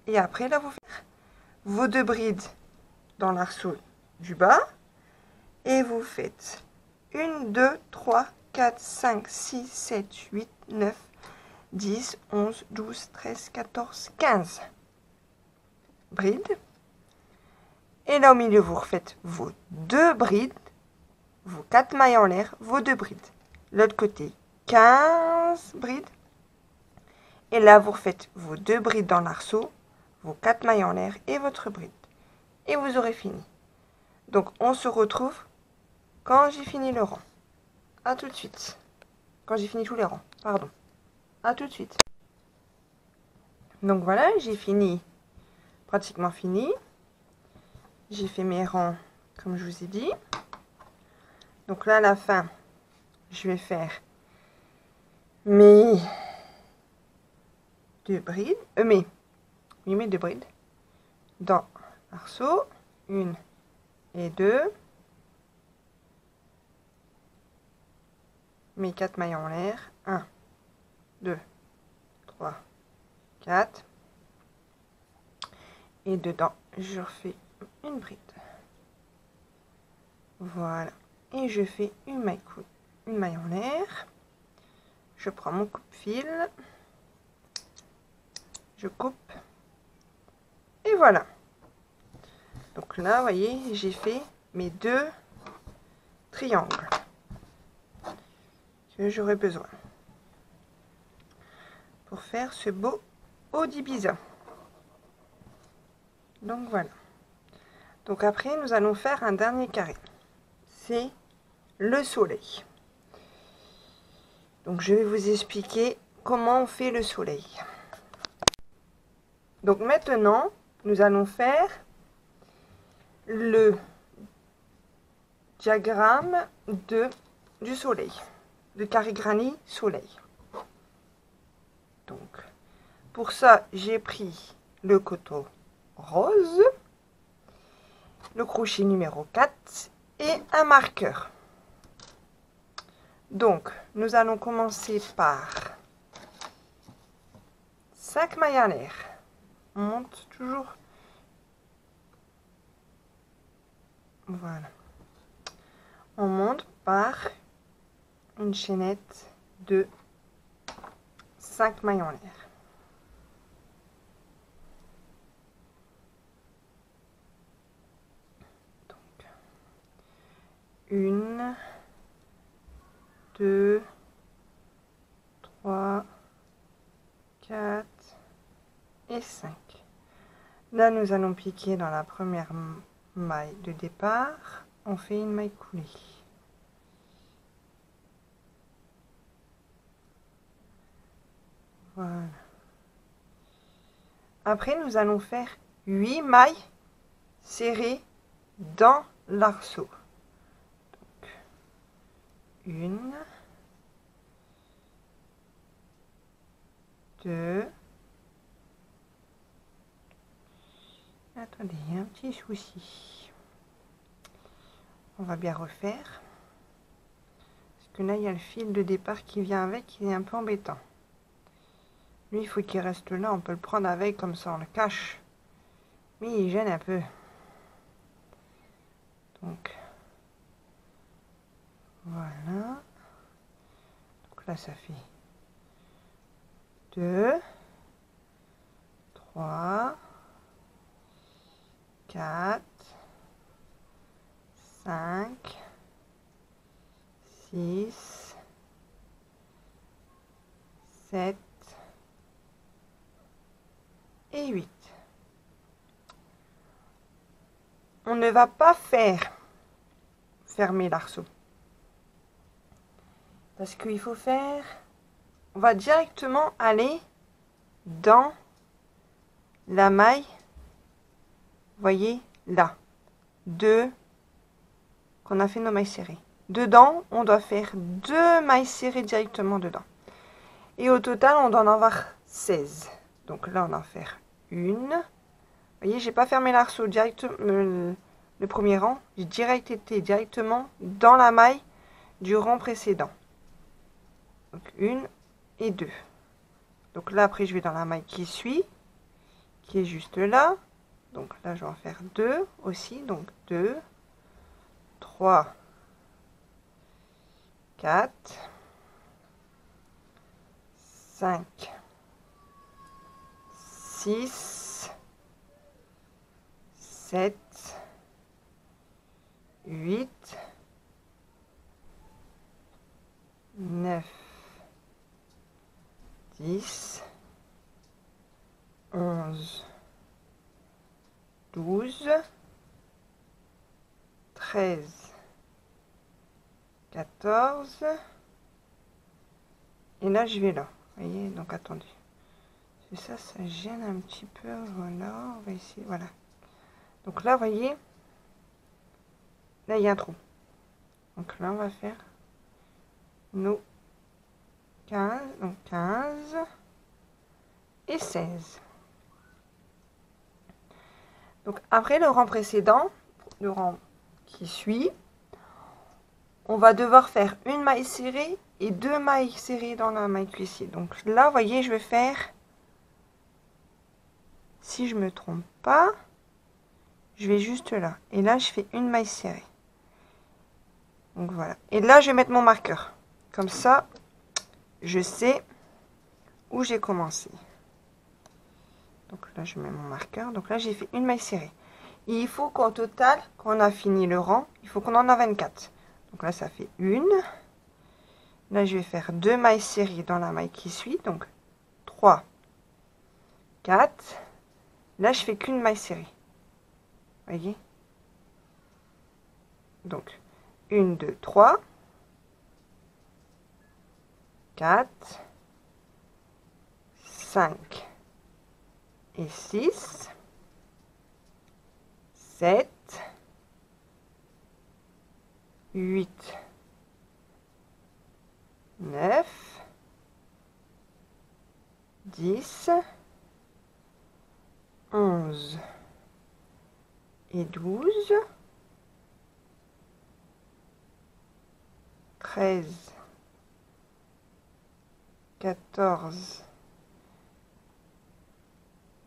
Et après, là, vous faites vos 2 brides dans l'arceau du bas. Et vous faites 1, 2, 3, 4, 5, 6, 7, 8, 9, 10, 11, 12, 13, 14, 15 brides. Et là, au milieu, vous refaites vos 2 brides, vos 4 mailles en l'air, vos 2 brides. L'autre côté, 15 brides. Et là, vous refaites vos 2 brides dans l'arceau, vos 4 mailles en l'air et votre bride. Et vous aurez fini. Donc, on se retrouve quand j'ai fini le rang. À tout de suite. Quand j'ai fini tous les rangs, pardon. À tout de suite. Donc voilà, j'ai fini, pratiquement fini. J'ai fait mes rangs comme je vous ai dit. Donc là, à la fin, je vais faire mes 2 brides, mes 2 brides dans l'arceau, 1 et 2, mes 4 mailles en l'air, 1, 2, 3, 4, et dedans, je refais une bride. Voilà, et je fais une maille en l'air. Je prends mon coupe-fil, je coupe, et voilà. Donc là, vous voyez, j'ai fait mes 2 triangles que j'aurai besoin pour faire ce beau haut d'Ibiza. Donc voilà. Donc après, nous allons faire un dernier carré. C'est le soleil. Donc je vais vous expliquer comment on fait le soleil. Donc maintenant, nous allons faire le diagramme du soleil, de carré granit soleil. Donc pour ça, j'ai pris le coton rose, le crochet numéro 4 et un marqueur. Donc nous allons commencer par 5 mailles en l'air. On monte toujours. Voilà. On monte par une chaînette de 5 mailles en l'air. Donc, 1, 2, 3, 4 et 5. Là, nous allons piquer dans la première maille de départ. On fait une maille coulée. Voilà. Après, nous allons faire 8 mailles serrées dans l'arceau. Donc, 1, 2. Attendez, il y a un petit souci. On va bien refaire. Parce que là, il y a le fil de départ qui vient avec, qui est un peu embêtant. Lui, il faut qu'il reste là. On peut le prendre avec, comme ça, on le cache. Mais il gêne un peu. Donc, voilà. Donc là, ça fait 2, 3, 4, 5, et 8. On ne va pas fermer l'arceau. Parce qu'il faut faire... On va directement aller dans la maille. Vous voyez, là. 2 qu'on a fait nos mailles serrées. Dedans, on doit faire 2 mailles serrées directement dedans. Et au total, on doit en avoir 16. Donc là, on va en faire une. Vous voyez, j'ai pas fermé l'arceau directement, le premier rang. J'ai été directement dans la maille du rang précédent. Donc 1 et 2. Donc là, après, je vais dans la maille qui suit, qui est juste là. Donc là, je vais en faire 2 aussi. Donc 2, 3, 4, 5, 6, 7, 8, 9, 10, 11, 12, 13, 14, et là je vais là. Vous voyez, donc attendez. C'est ça, ça gêne un petit peu. Voilà, on va essayer. Voilà. Donc là, vous voyez, là il y a un trou. Donc là, on va faire nos 15, donc 15 et 16. Donc après le rang précédent, le rang qui suit, on va devoir faire une maille serrée et 2 mailles serrées dans la maille cuissier. Donc là, vous voyez, je vais faire, si je me trompe pas, je vais juste là. Et là, je fais une maille serrée. Donc voilà. Et là, je vais mettre mon marqueur. Comme ça, je sais où j'ai commencé. Donc là, je mets mon marqueur. Donc là, j'ai fait une maille serrée. Et il faut qu'au total, quand on a fini le rang, il faut qu'on en a 24. Donc là, ça fait une. Là, je vais faire 2 mailles serrées dans la maille qui suit. Donc 3, 4. Là, je fais qu'une maille serrée. Voyez? Donc 1, 2, 3, 4, 5 et 6, 7, 8, 9, 10, 11 et 12, 13, 14,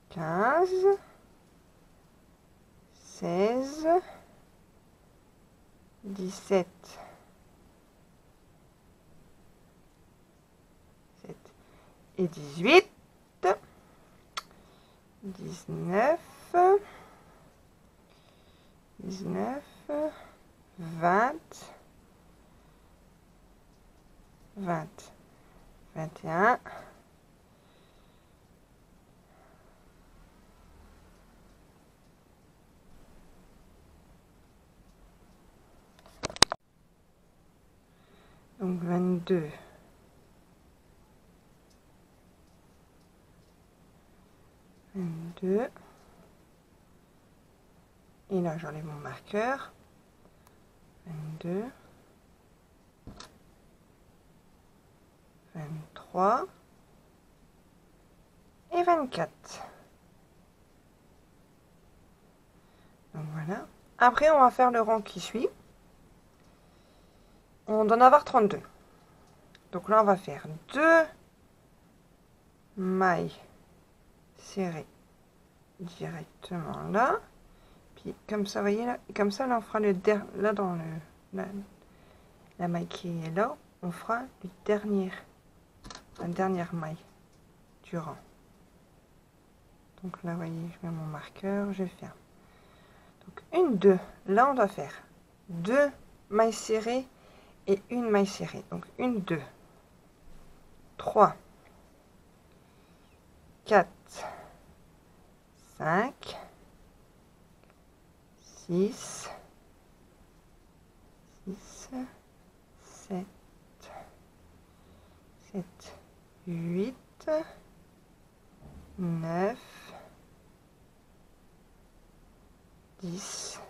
15, 16, 17, 7 et 18, 19, 20, 21, 22, 22, et là j'enlève mon marqueur, 22, 23 et 24. Donc voilà. Après, on va faire le rang qui suit. On doit en avoir 32. Donc là, on va faire 2 mailles serrées directement là. Puis comme ça, vous voyez là, comme ça, là, on fera le dernier, là dans la maille qui est là, on fera la dernière maille du rang. Donc là, vous voyez, je mets mon marqueur, je ferme. Donc 1, 2, là, on doit faire 2 mailles serrées et une maille serrée. Donc 1, 2, 3, 4, 5, 6, 7, 8, 9, 10,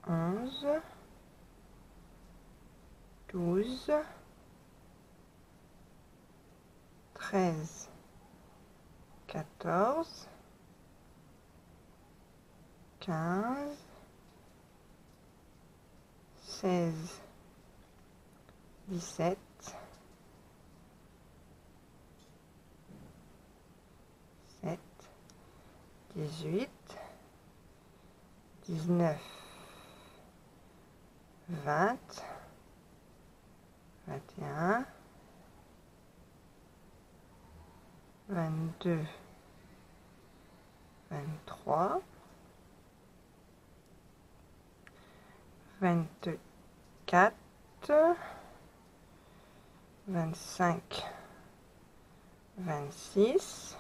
11, 12, 13, 14, 15, 16, 17, 18, 19, 20, 21, 22, 23, 24, 25, 26,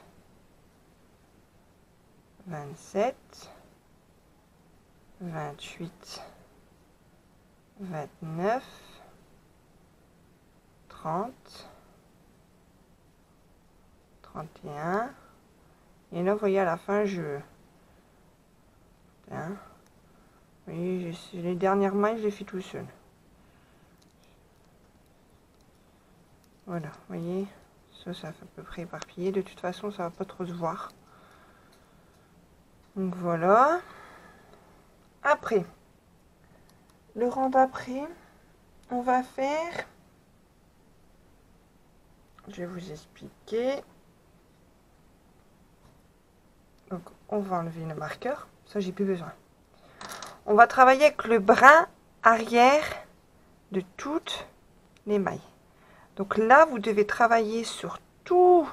27, 28, 29, 30, 31. Et là, vous voyez, à la fin, oui, les dernières mailles, je les fais tout seul. Voilà, vous voyez, ça fait à peu près éparpillé. De toute façon, ça va pas trop se voir. Donc voilà. Après, le rang d'après, on va faire, je vais vous expliquer. Donc on va enlever le marqueur, ça j'ai plus besoin. On va travailler avec le brin arrière de toutes les mailles. Donc là, vous devez travailler sur tous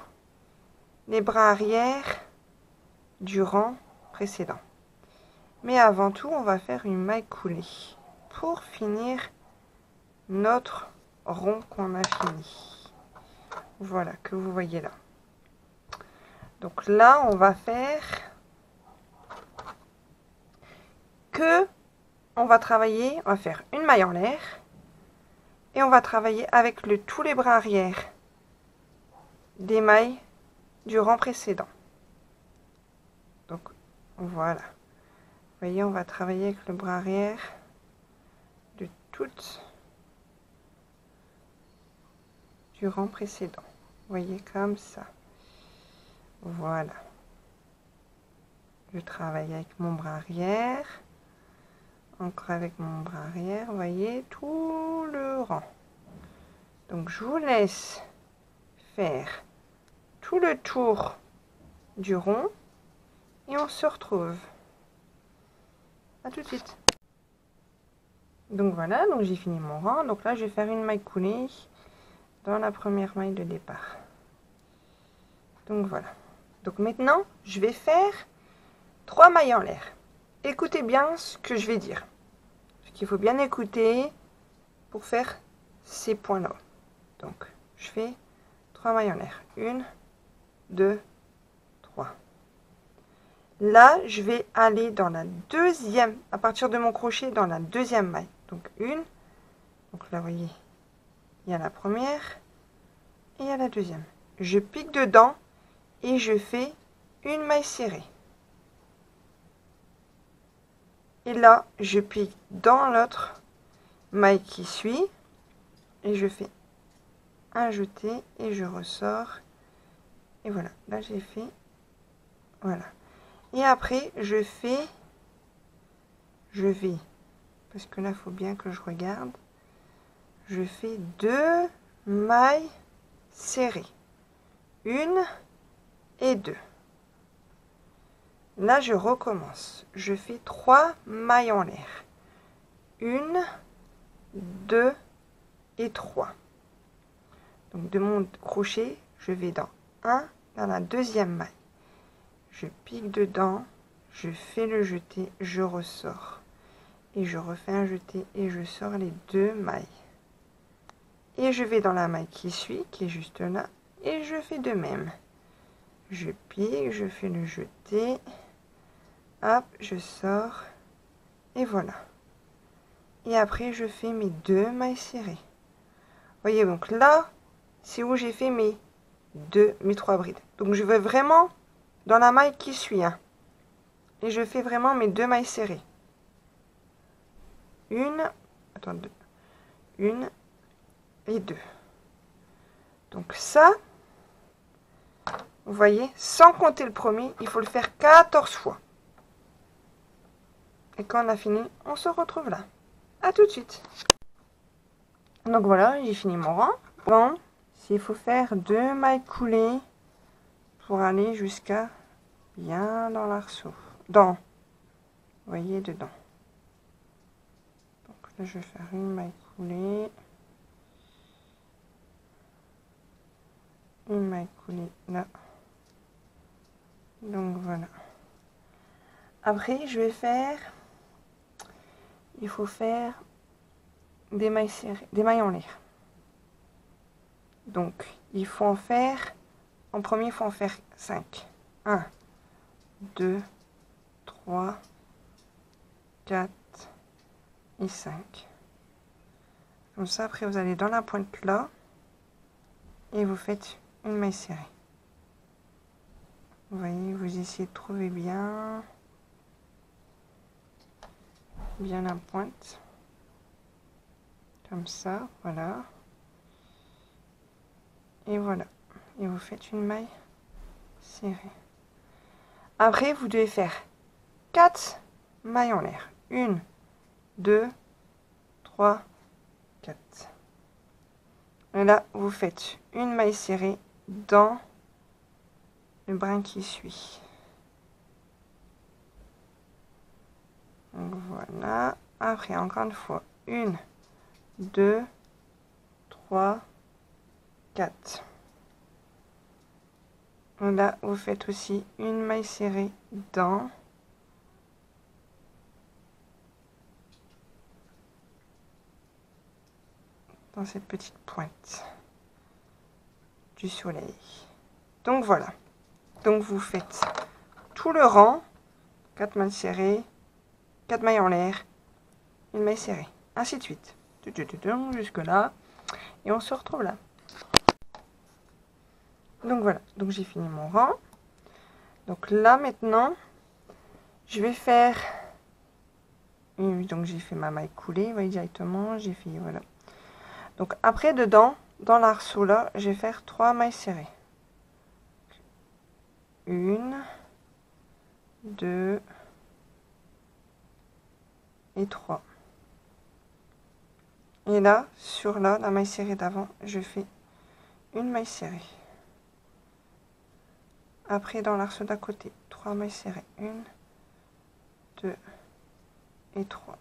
les brins arrière du rang précédent. Mais avant tout, on va faire une maille coulée pour finir notre rond qu'on a fini. Voilà, que vous voyez là. Donc là, on va faire on va travailler, on va faire une maille en l'air et on va travailler avec tous les bras arrière des mailles du rang précédent. Donc voilà. Vous voyez, on va travailler avec le bras arrière de toutes du rang précédent. Vous voyez, comme ça. Voilà. Je travaille avec mon bras arrière. Encore avec mon bras arrière. Vous voyez, tout le rang. Donc, je vous laisse faire tout le tour du rond. Et on se retrouve. À tout de suite. Donc voilà, donc j'ai fini mon rang. Donc là, je vais faire une maille coulée dans la première maille de départ. Donc voilà. Donc maintenant, je vais faire 3 mailles en l'air. Écoutez bien ce que je vais dire. Parce qu'il faut bien écouter pour faire ces points-là. Donc, je fais 3 mailles en l'air. 1, 2, 3. Là, je vais aller dans la deuxième, à partir de mon crochet, dans la deuxième maille. Donc, une. Donc là, vous voyez, il y a la première et il y a la deuxième. Je pique dedans et je fais une maille serrée. Et là, je pique dans l'autre maille qui suit et je fais un jeté et je ressors. Et voilà, là j'ai fait, voilà. Et après, je vais, parce que là, il faut bien que je regarde, je fais 2 mailles serrées. 1 et 2. Là, je recommence. Je fais 3 mailles en l'air. 1, 2 et 3. Donc, de mon crochet, je vais dans la deuxième maille. Je pique dedans, je fais le jeté, je ressors. Et je refais un jeté et je sors les 2 mailles. Et je vais dans la maille qui suit, qui est juste là, et je fais de même. je pique, je fais le jeté, hop, je sors, et voilà. Et après, je fais mes 2 mailles serrées. Voyez, donc là, c'est où j'ai fait mes 3 brides. Donc, je vais vraiment dans la maille qui suit, hein. Et je fais vraiment mes 2 mailles serrées. Une, attendez, une et 2. Donc ça, vous voyez, sans compter le premier, il faut le faire 14 fois. Et quand on a fini, on se retrouve là. À tout de suite. Donc voilà, j'ai fini mon rang. Bon, il faut faire 2 mailles coulées pour aller jusqu'à bien dans l'arceau. Dans, vous voyez, dedans. Donc là, je vais faire une maille coulée. Une maille coulée là. Donc voilà. Après, je vais faire, il faut faire des mailles serrées, des mailles en l'air. Donc, il faut en faire, en premier, il faut en faire 5. 1, 2, 3, 4 et 5. Comme ça, après, vous allez dans la pointe là et vous faites une maille serrée. Vous voyez, vous essayez de trouver bien la pointe. Comme ça, voilà. Et voilà. Et vous faites une maille serrée. Après, vous devez faire 4 mailles en l'air. 1, 2, 3, 4. Et là, vous faites une maille serrée dans le brin qui suit. Donc voilà. Après, encore une fois, 1, 2, 3, 4. Là, vous faites aussi une maille serrée dans cette petite pointe du soleil. Donc voilà. Donc vous faites tout le rang, 4 mailles serrées, 4 mailles en l'air, une maille serrée, ainsi de suite. Jusque là. Et on se retrouve là. Donc voilà, donc j'ai fini mon rang. Donc là maintenant, je vais faire, donc j'ai fait ma maille coulée, vous voyez directement, j'ai fait, voilà. Donc après dedans, dans l'arceau là, je vais faire 3 mailles serrées. 1, 2 et 3. Et là, sur là, la maille serrée d'avant, je fais une maille serrée. Après, dans l'arceau d'à côté, 3 mailles serrées. 1, 2 et 3.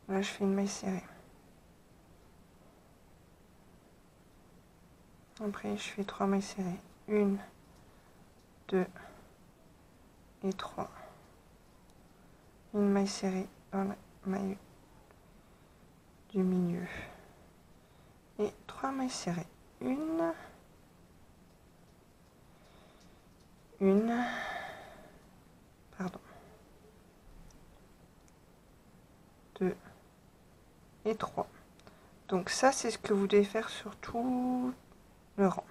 Là, je fais une maille serrée. Après, je fais 3 mailles serrées. 1, 2 et 3. Une maille serrée dans la maille du milieu. Et 3 mailles serrées. 1, 2 et 3. Donc ça, c'est ce que vous devez faire sur tout le rang.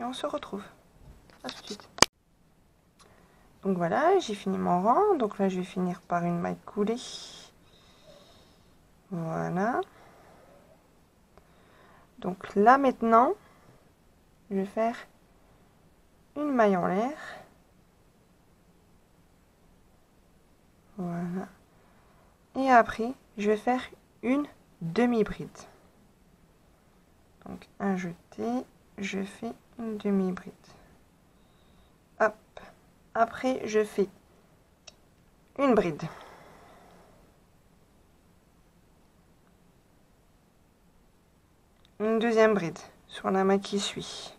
Et on se retrouve. À tout de suite. Donc voilà, j'ai fini mon rang. Donc là, je vais finir par une maille coulée. Voilà. Donc là, maintenant, je vais faire une maille en l'air. Voilà. Et après, je vais faire une demi-bride. Donc un jeté, je fais une demi-bride. Hop. Après, je fais une bride. Une deuxième bride sur la maille qui suit.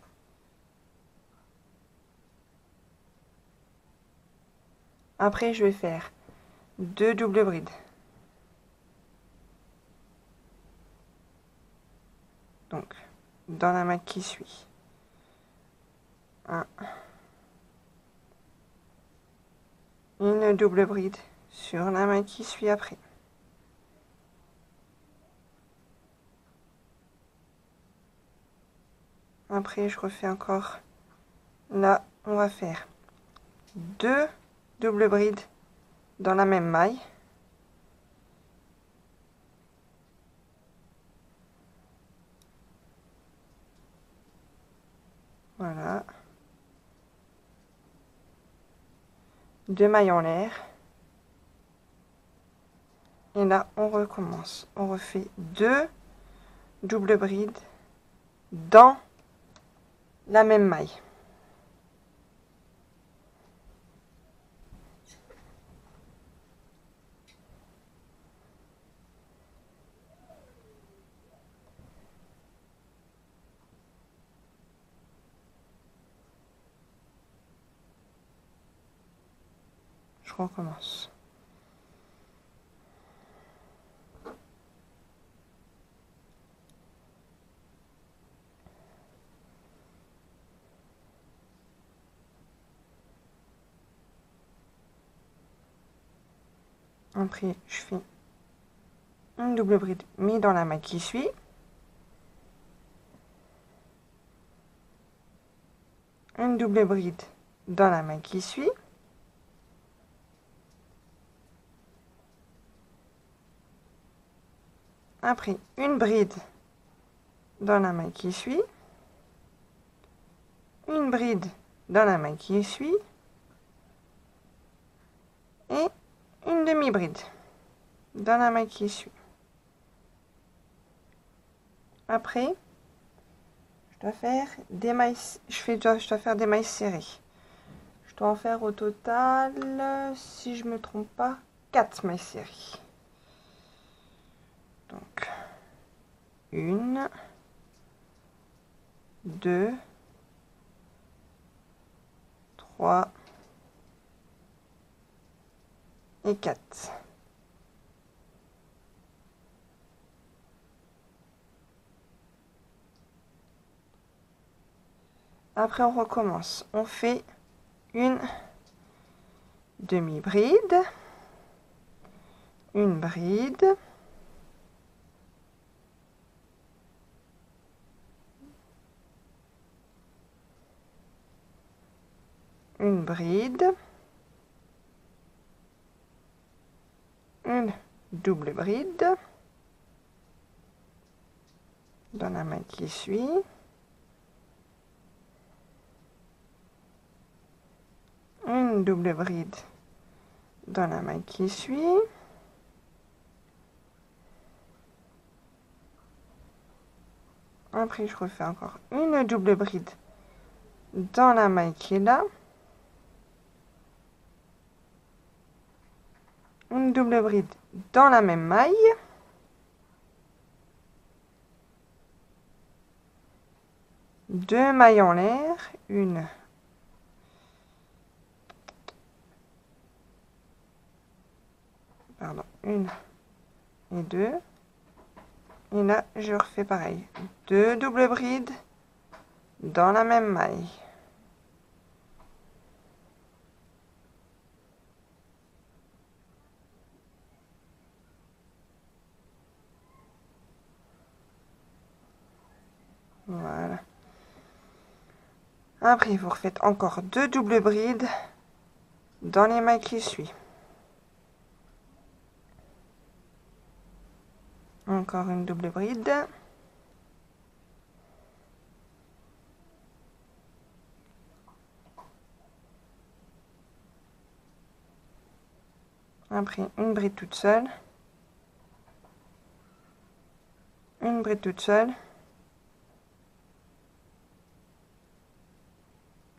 Après, je vais faire 2 doubles brides. Donc, dans la maille qui suit. une double bride sur la maille qui suit après. Après, je refais encore. Là, on va faire 2 doubles brides dans la même maille. Voilà. 2 mailles en l'air. Et là, on recommence. On refait 2 doubles brides dans la même maille. Je recommence. Après, je fais une double bride mis dans la maille qui suit. Une double bride dans la maille qui suit. Après, une bride dans la maille qui suit. Une bride dans la maille qui suit. Et une demi-bride dans la maille qui suit. Après, je dois faire des mailles, je dois faire des mailles serrées. Je dois en faire au total, si je me trompe pas, 4 mailles serrées. Donc, 1, 2, 3 et 4. Après, on recommence. On fait une demi-bride, une bride, une bride, une double bride dans la maille qui suit, une double bride dans la maille qui suit, après je refais encore une double bride dans la maille qui est là, une double bride dans la même maille, deux mailles en l'air, une et deux, et là je refais pareil, deux doubles brides dans la même maille. Voilà. Après, vous refaites encore deux doubles brides dans les mailles qui suivent. Encore une double bride. Après, une bride toute seule. Une bride toute seule.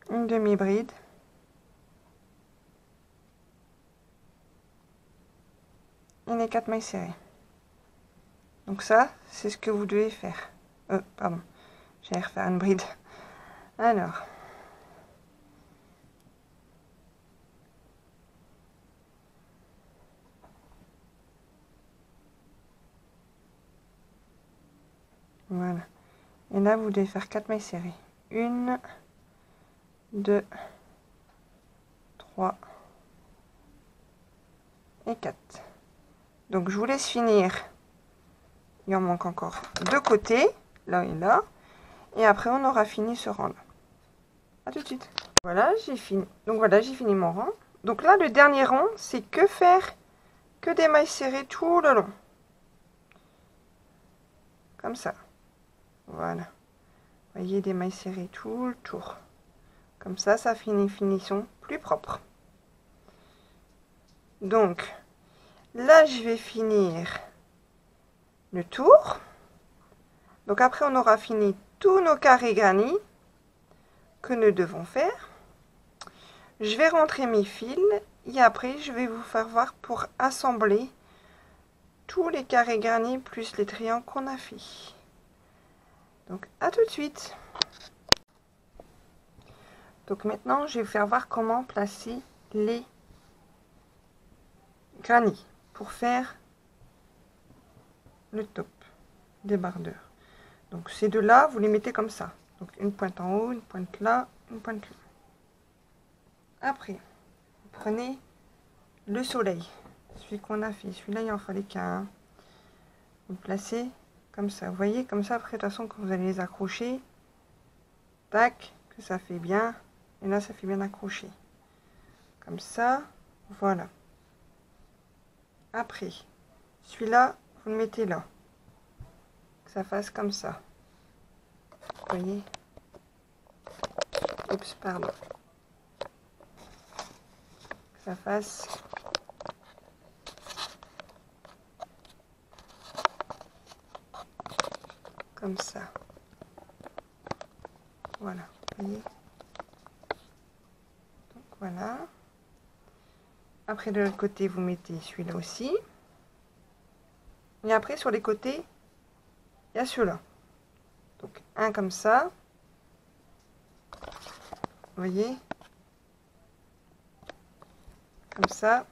Une demi-bride. Et les 4 mailles serrées. Donc ça, c'est ce que vous devez faire. Pardon, j'allais refaire une bride. Alors. Voilà. Et là, vous devez faire 4 mailles serrées. 1, 2, 3 et 4. Donc je vous laisse finir. Il en manque encore deux côtés, là et là. Et après on aura fini ce rang là. À tout de suite. Voilà, j'ai fini. Donc voilà, j'ai fini mon rang. Donc là, le dernier rang, c'est que faire que des mailles serrées tout le long. Comme ça. Voilà. Vous voyez, des mailles serrées tout le tour. Comme ça fait une finition plus propre. Donc, là, je vais finir le tour. Donc après, on aura fini tous nos carrés garnis que nous devons faire. Je vais rentrer mes fils et après, je vais vous faire voir pour assembler tous les carrés garnis plus les triangles qu'on a fait. Donc, à tout de suite. Donc maintenant, je vais vous faire voir comment placer les granits pour faire le top des bardeurs. Donc ces deux là, vous les mettez comme ça. Donc une pointe en haut, une pointe là, une pointe là. Après, vous prenez le soleil, celui qu'on a fait. Celui-là, il en fallait qu'un. Vous le placez comme ça. Vous voyez, comme ça, après, de toute façon, quand vous allez les accrocher, tac, que ça fait bien. Et là, ça fait bien accroché. Comme ça, voilà. Après, celui-là, vous le mettez là. Que ça fasse comme ça. Vous voyez? Oups, pardon. Que ça fasse comme ça. Voilà, vous voyez? Donc voilà. Après, de l'autre côté, vous mettez celui-là aussi. Et après, sur les côtés, il y a celui-là. Donc, un comme ça. Vous voyez? Comme ça.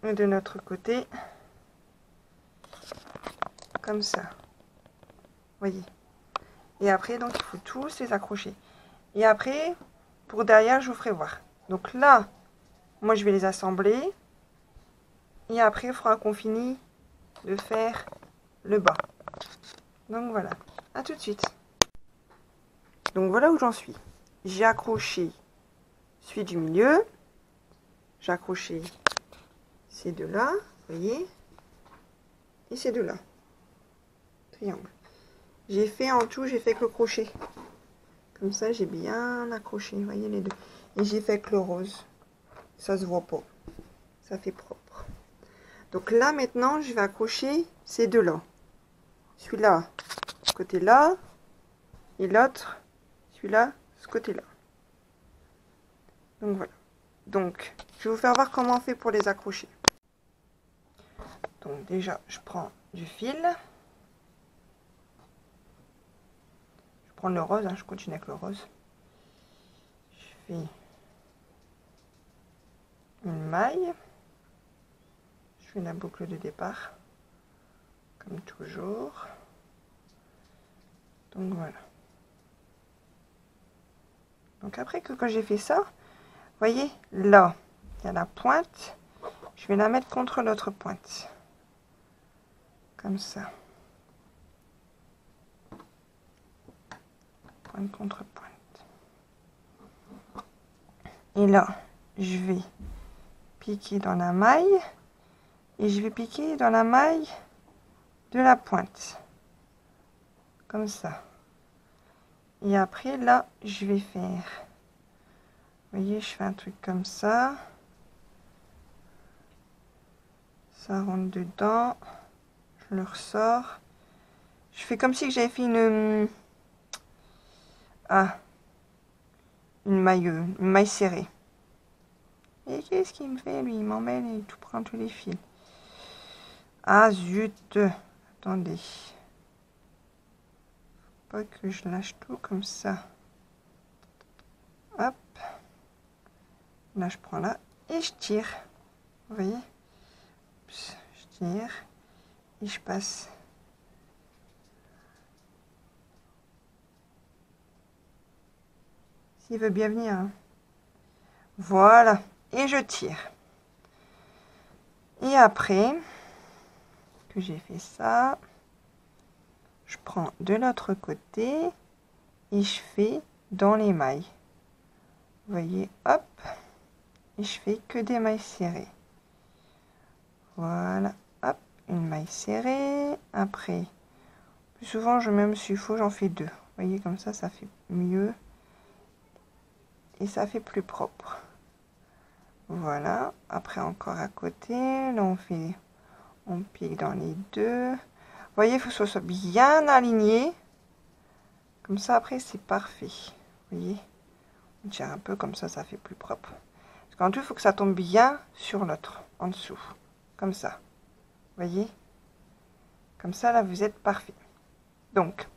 Et de notre côté, comme ça. Vous voyez? Et après, donc, il faut tous les accrocher. Et après, pour derrière, je vous ferai voir. Donc là, moi, je vais les assembler. Et après, il faudra qu'on finisse de faire le bas. Donc voilà, à tout de suite. Donc voilà où j'en suis. J'ai accroché celui du milieu. J'ai accroché ces deux là, vous voyez. Et ces deux là. Triangle. J'ai fait en tout, j'ai fait que le crochet. Comme ça, j'ai bien accroché, vous voyez les deux. Et j'ai fait que le rose. Ça se voit pas. Ça fait propre. Donc là, maintenant, je vais accrocher ces deux-là. Celui-là, ce côté-là. Et l'autre, celui-là, ce côté-là. Donc voilà. Donc, je vais vous faire voir comment on fait pour les accrocher. Donc déjà, je prends du fil. Je prends le rose, hein, je continue avec le rose. Je fais une maille. Je fais la boucle de départ, comme toujours. Donc voilà. Donc après que quand j'ai fait ça, vous voyez, là, il y a la pointe. Je vais la mettre contre l'autre pointe. Comme ça. Pointe contre pointe. Et là, je vais piquer dans la maille. Et je vais piquer dans la maille de la pointe. Comme ça. Et après, là, je vais faire... Vous voyez, je fais un truc comme ça. Ça rentre dedans. Je le ressors. Je fais comme si j'avais fait une maille serrée. Et qu'est-ce qu'il me fait, lui? Il m'emmène et il tout prend tous les fils. Ah zut! Attendez. Faut pas que je lâche tout comme ça. Hop. Là, je prends là et je tire. Vous voyez? Je tire et je passe s'il veut bien venir. Hein. Voilà. Et je tire. Et après que j'ai fait ça, je prends de l'autre côté et je fais dans les mailles. Vous voyez, hop. Et je fais que des mailles serrées. Voilà, hop, une maille serrée. Après, plus souvent, même s'il faut, j'en fais 2. Vous voyez, comme ça fait mieux. Et ça fait plus propre. Voilà, après encore à côté. Là, on pique dans les 2. Vous voyez, il faut que ce soit bien aligné. Comme ça, après, c'est parfait. Vous voyez, on tire un peu, comme ça fait plus propre. Parce qu'en tout, il faut que ça tombe bien sur l'autre, en dessous. Comme ça. Vous voyez? Comme ça, là, vous êtes parfait. Donc,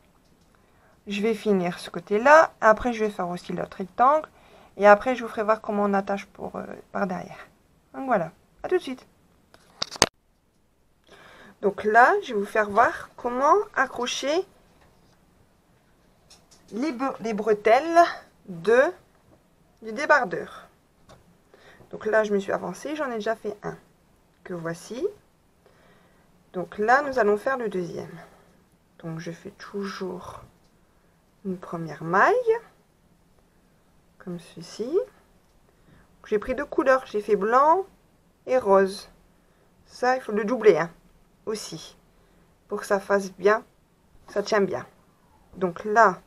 je vais finir ce côté-là. Après, je vais faire aussi l'autre rectangle. Et après, je vous ferai voir comment on attache par derrière. Donc, voilà. À tout de suite. Donc là, je vais vous faire voir comment accrocher les bretelles du débardeur. Donc là, je me suis avancée. J'en ai déjà fait un. Que voici. Donc là, nous allons faire le deuxième. Donc je fais toujours une première maille, comme ceci. J'ai pris 2 couleurs, j'ai fait blanc et rose. Ça, il faut le doubler hein, aussi, pour que ça fasse bien, ça tient bien. Donc là,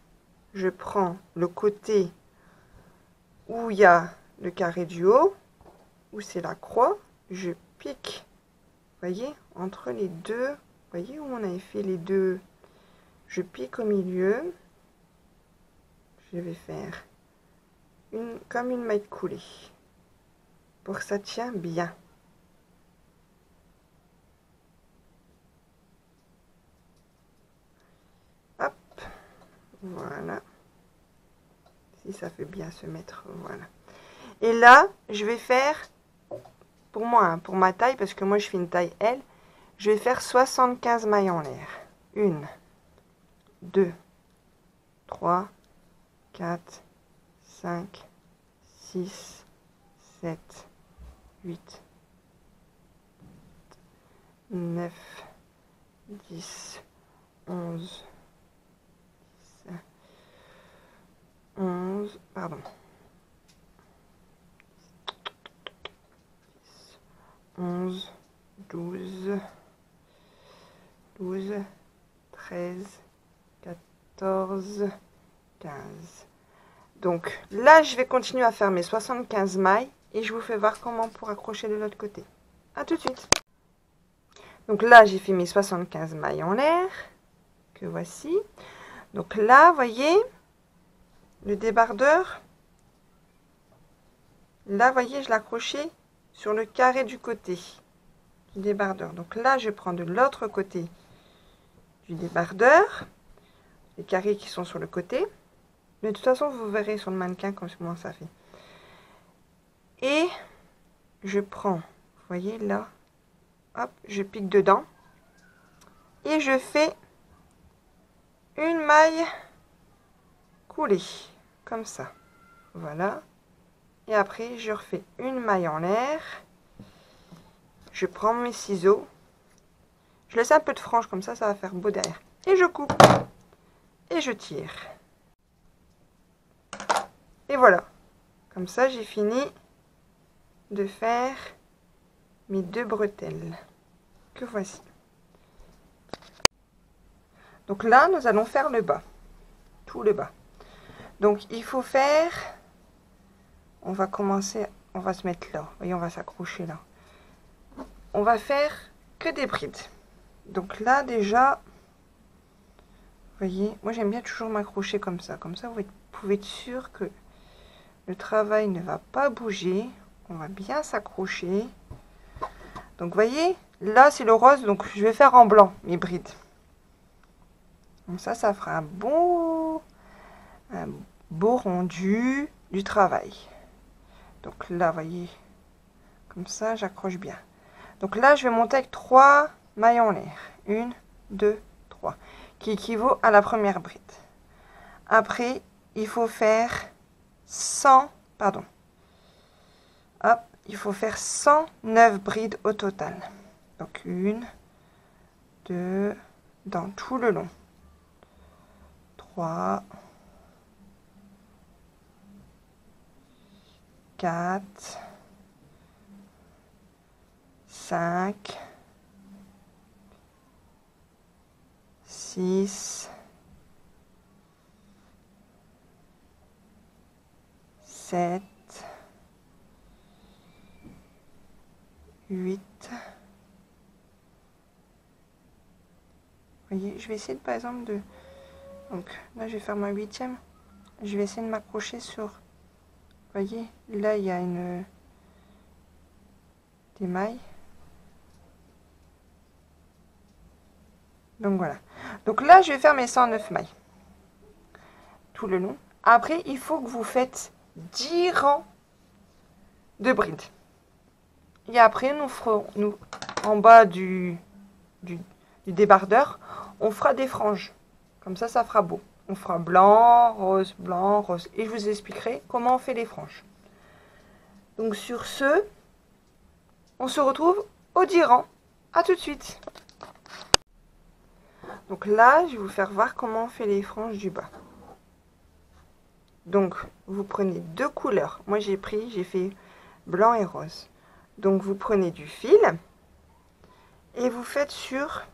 je prends le côté où il y a le carré du haut, où c'est la croix, je pique. Voyez, entre les deux, voyez où on avait fait les deux, je pique au milieu, je vais faire comme une maille coulée, pour que ça tient bien. Hop, voilà, si ça fait bien se mettre, voilà. Et là, je vais faire, pour moi, hein, pour ma taille, parce que moi je fais une taille L, je vais faire 75 mailles en l'air. 1, 2, 3, 4, 5, 6, 7, 8, 9, 10, 11, 11, pardon. 11, 12, 12, 13, 14, 15. Donc là, je vais continuer à faire mes 75 mailles et je vous fais voir comment pour accrocher de l'autre côté. À tout de suite. Donc là, j'ai fait mes 75 mailles en l'air, que voici. Donc là, voyez, le débardeur, là, voyez, je l'ai accroché sur le carré du côté du débardeur. Donc là, je prends de l'autre côté du débardeur, les carrés qui sont sur le côté. Mais de toute façon, vous verrez sur le mannequin comment ça fait. Et je prends, vous voyez là, hop, je pique dedans. Et je fais une maille coulée, comme ça. Voilà. Et après, je refais une maille en l'air. Je prends mes ciseaux. Je laisse un peu de frange, comme ça va faire beau derrière. Et je coupe. Et je tire. Et voilà. Comme ça, j'ai fini de faire mes 2 bretelles. Que voici. Donc là, nous allons faire le bas. Tout le bas. Donc, il faut faire... On va commencer... On va se mettre là. Vous voyez, on va s'accrocher là. On va faire que des brides. Donc là, déjà... Vous voyez, moi j'aime bien toujours m'accrocher comme ça. Comme ça, vous pouvez être sûr que le travail ne va pas bouger. On va bien s'accrocher. Donc, vous voyez, là c'est le rose. Donc, je vais faire en blanc mes brides. Donc ça fera un beau rendu du travail. Donc là, vous voyez, comme ça, j'accroche bien. Donc là, je vais monter avec 3 mailles en l'air. 1, 2, 3. Qui équivaut à la première bride. Après, il faut faire il faut faire 109 brides au total. Donc 1, 2, dans tout le long. 3, 4, 5, 6, 7, 8. Vous voyez, je vais essayer de, par exemple de... Donc là, je vais faire ma 8e. Je vais essayer de m'accrocher sur... Vous voyez, là, il y a des mailles. Donc voilà. Donc là, je vais faire mes 109 mailles. Tout le long. Après, il faut que vous faites 10 rangs de brides. Et après, nous en bas du débardeur, on fera des franges. Comme ça fera beau. On fera blanc, rose, blanc, rose. Et je vous expliquerai comment on fait les franges. Donc sur ce, on se retrouve au 10 rangs. À tout de suite. Donc là, je vais vous faire voir comment on fait les franges du bas. Donc, vous prenez 2 couleurs. Moi, j'ai fait blanc et rose. Donc, vous prenez du fil et vous faites sur...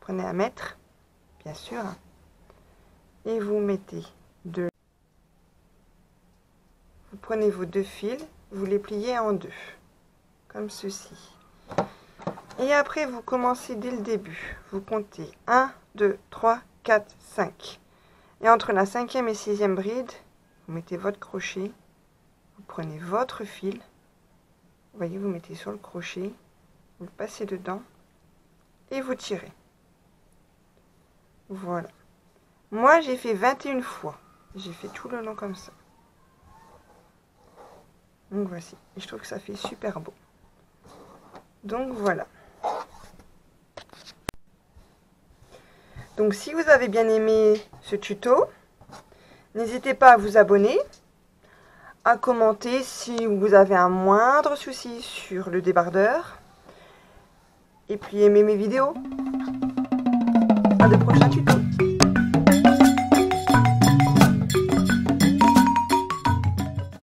Prenez 1 mètre, bien sûr. Et vous mettez vous prenez vos 2 fils, vous les pliez en 2, comme ceci. Et après, vous commencez dès le début. Vous comptez 1, 2, 3, 4, 5. Et entre la 5e et 6e bride, vous mettez votre crochet. Vous prenez votre fil. Vous voyez, vous mettez sur le crochet. Vous le passez dedans. Et vous tirez. Voilà. Moi, j'ai fait 21 fois. J'ai fait tout le long comme ça. Donc voici. Et je trouve que ça fait super beau. Donc voilà. Donc si vous avez bien aimé ce tuto, n'hésitez pas à vous abonner, à commenter si vous avez un moindre souci sur le débardeur. Et puis aimez mes vidéos. À de prochains tutos.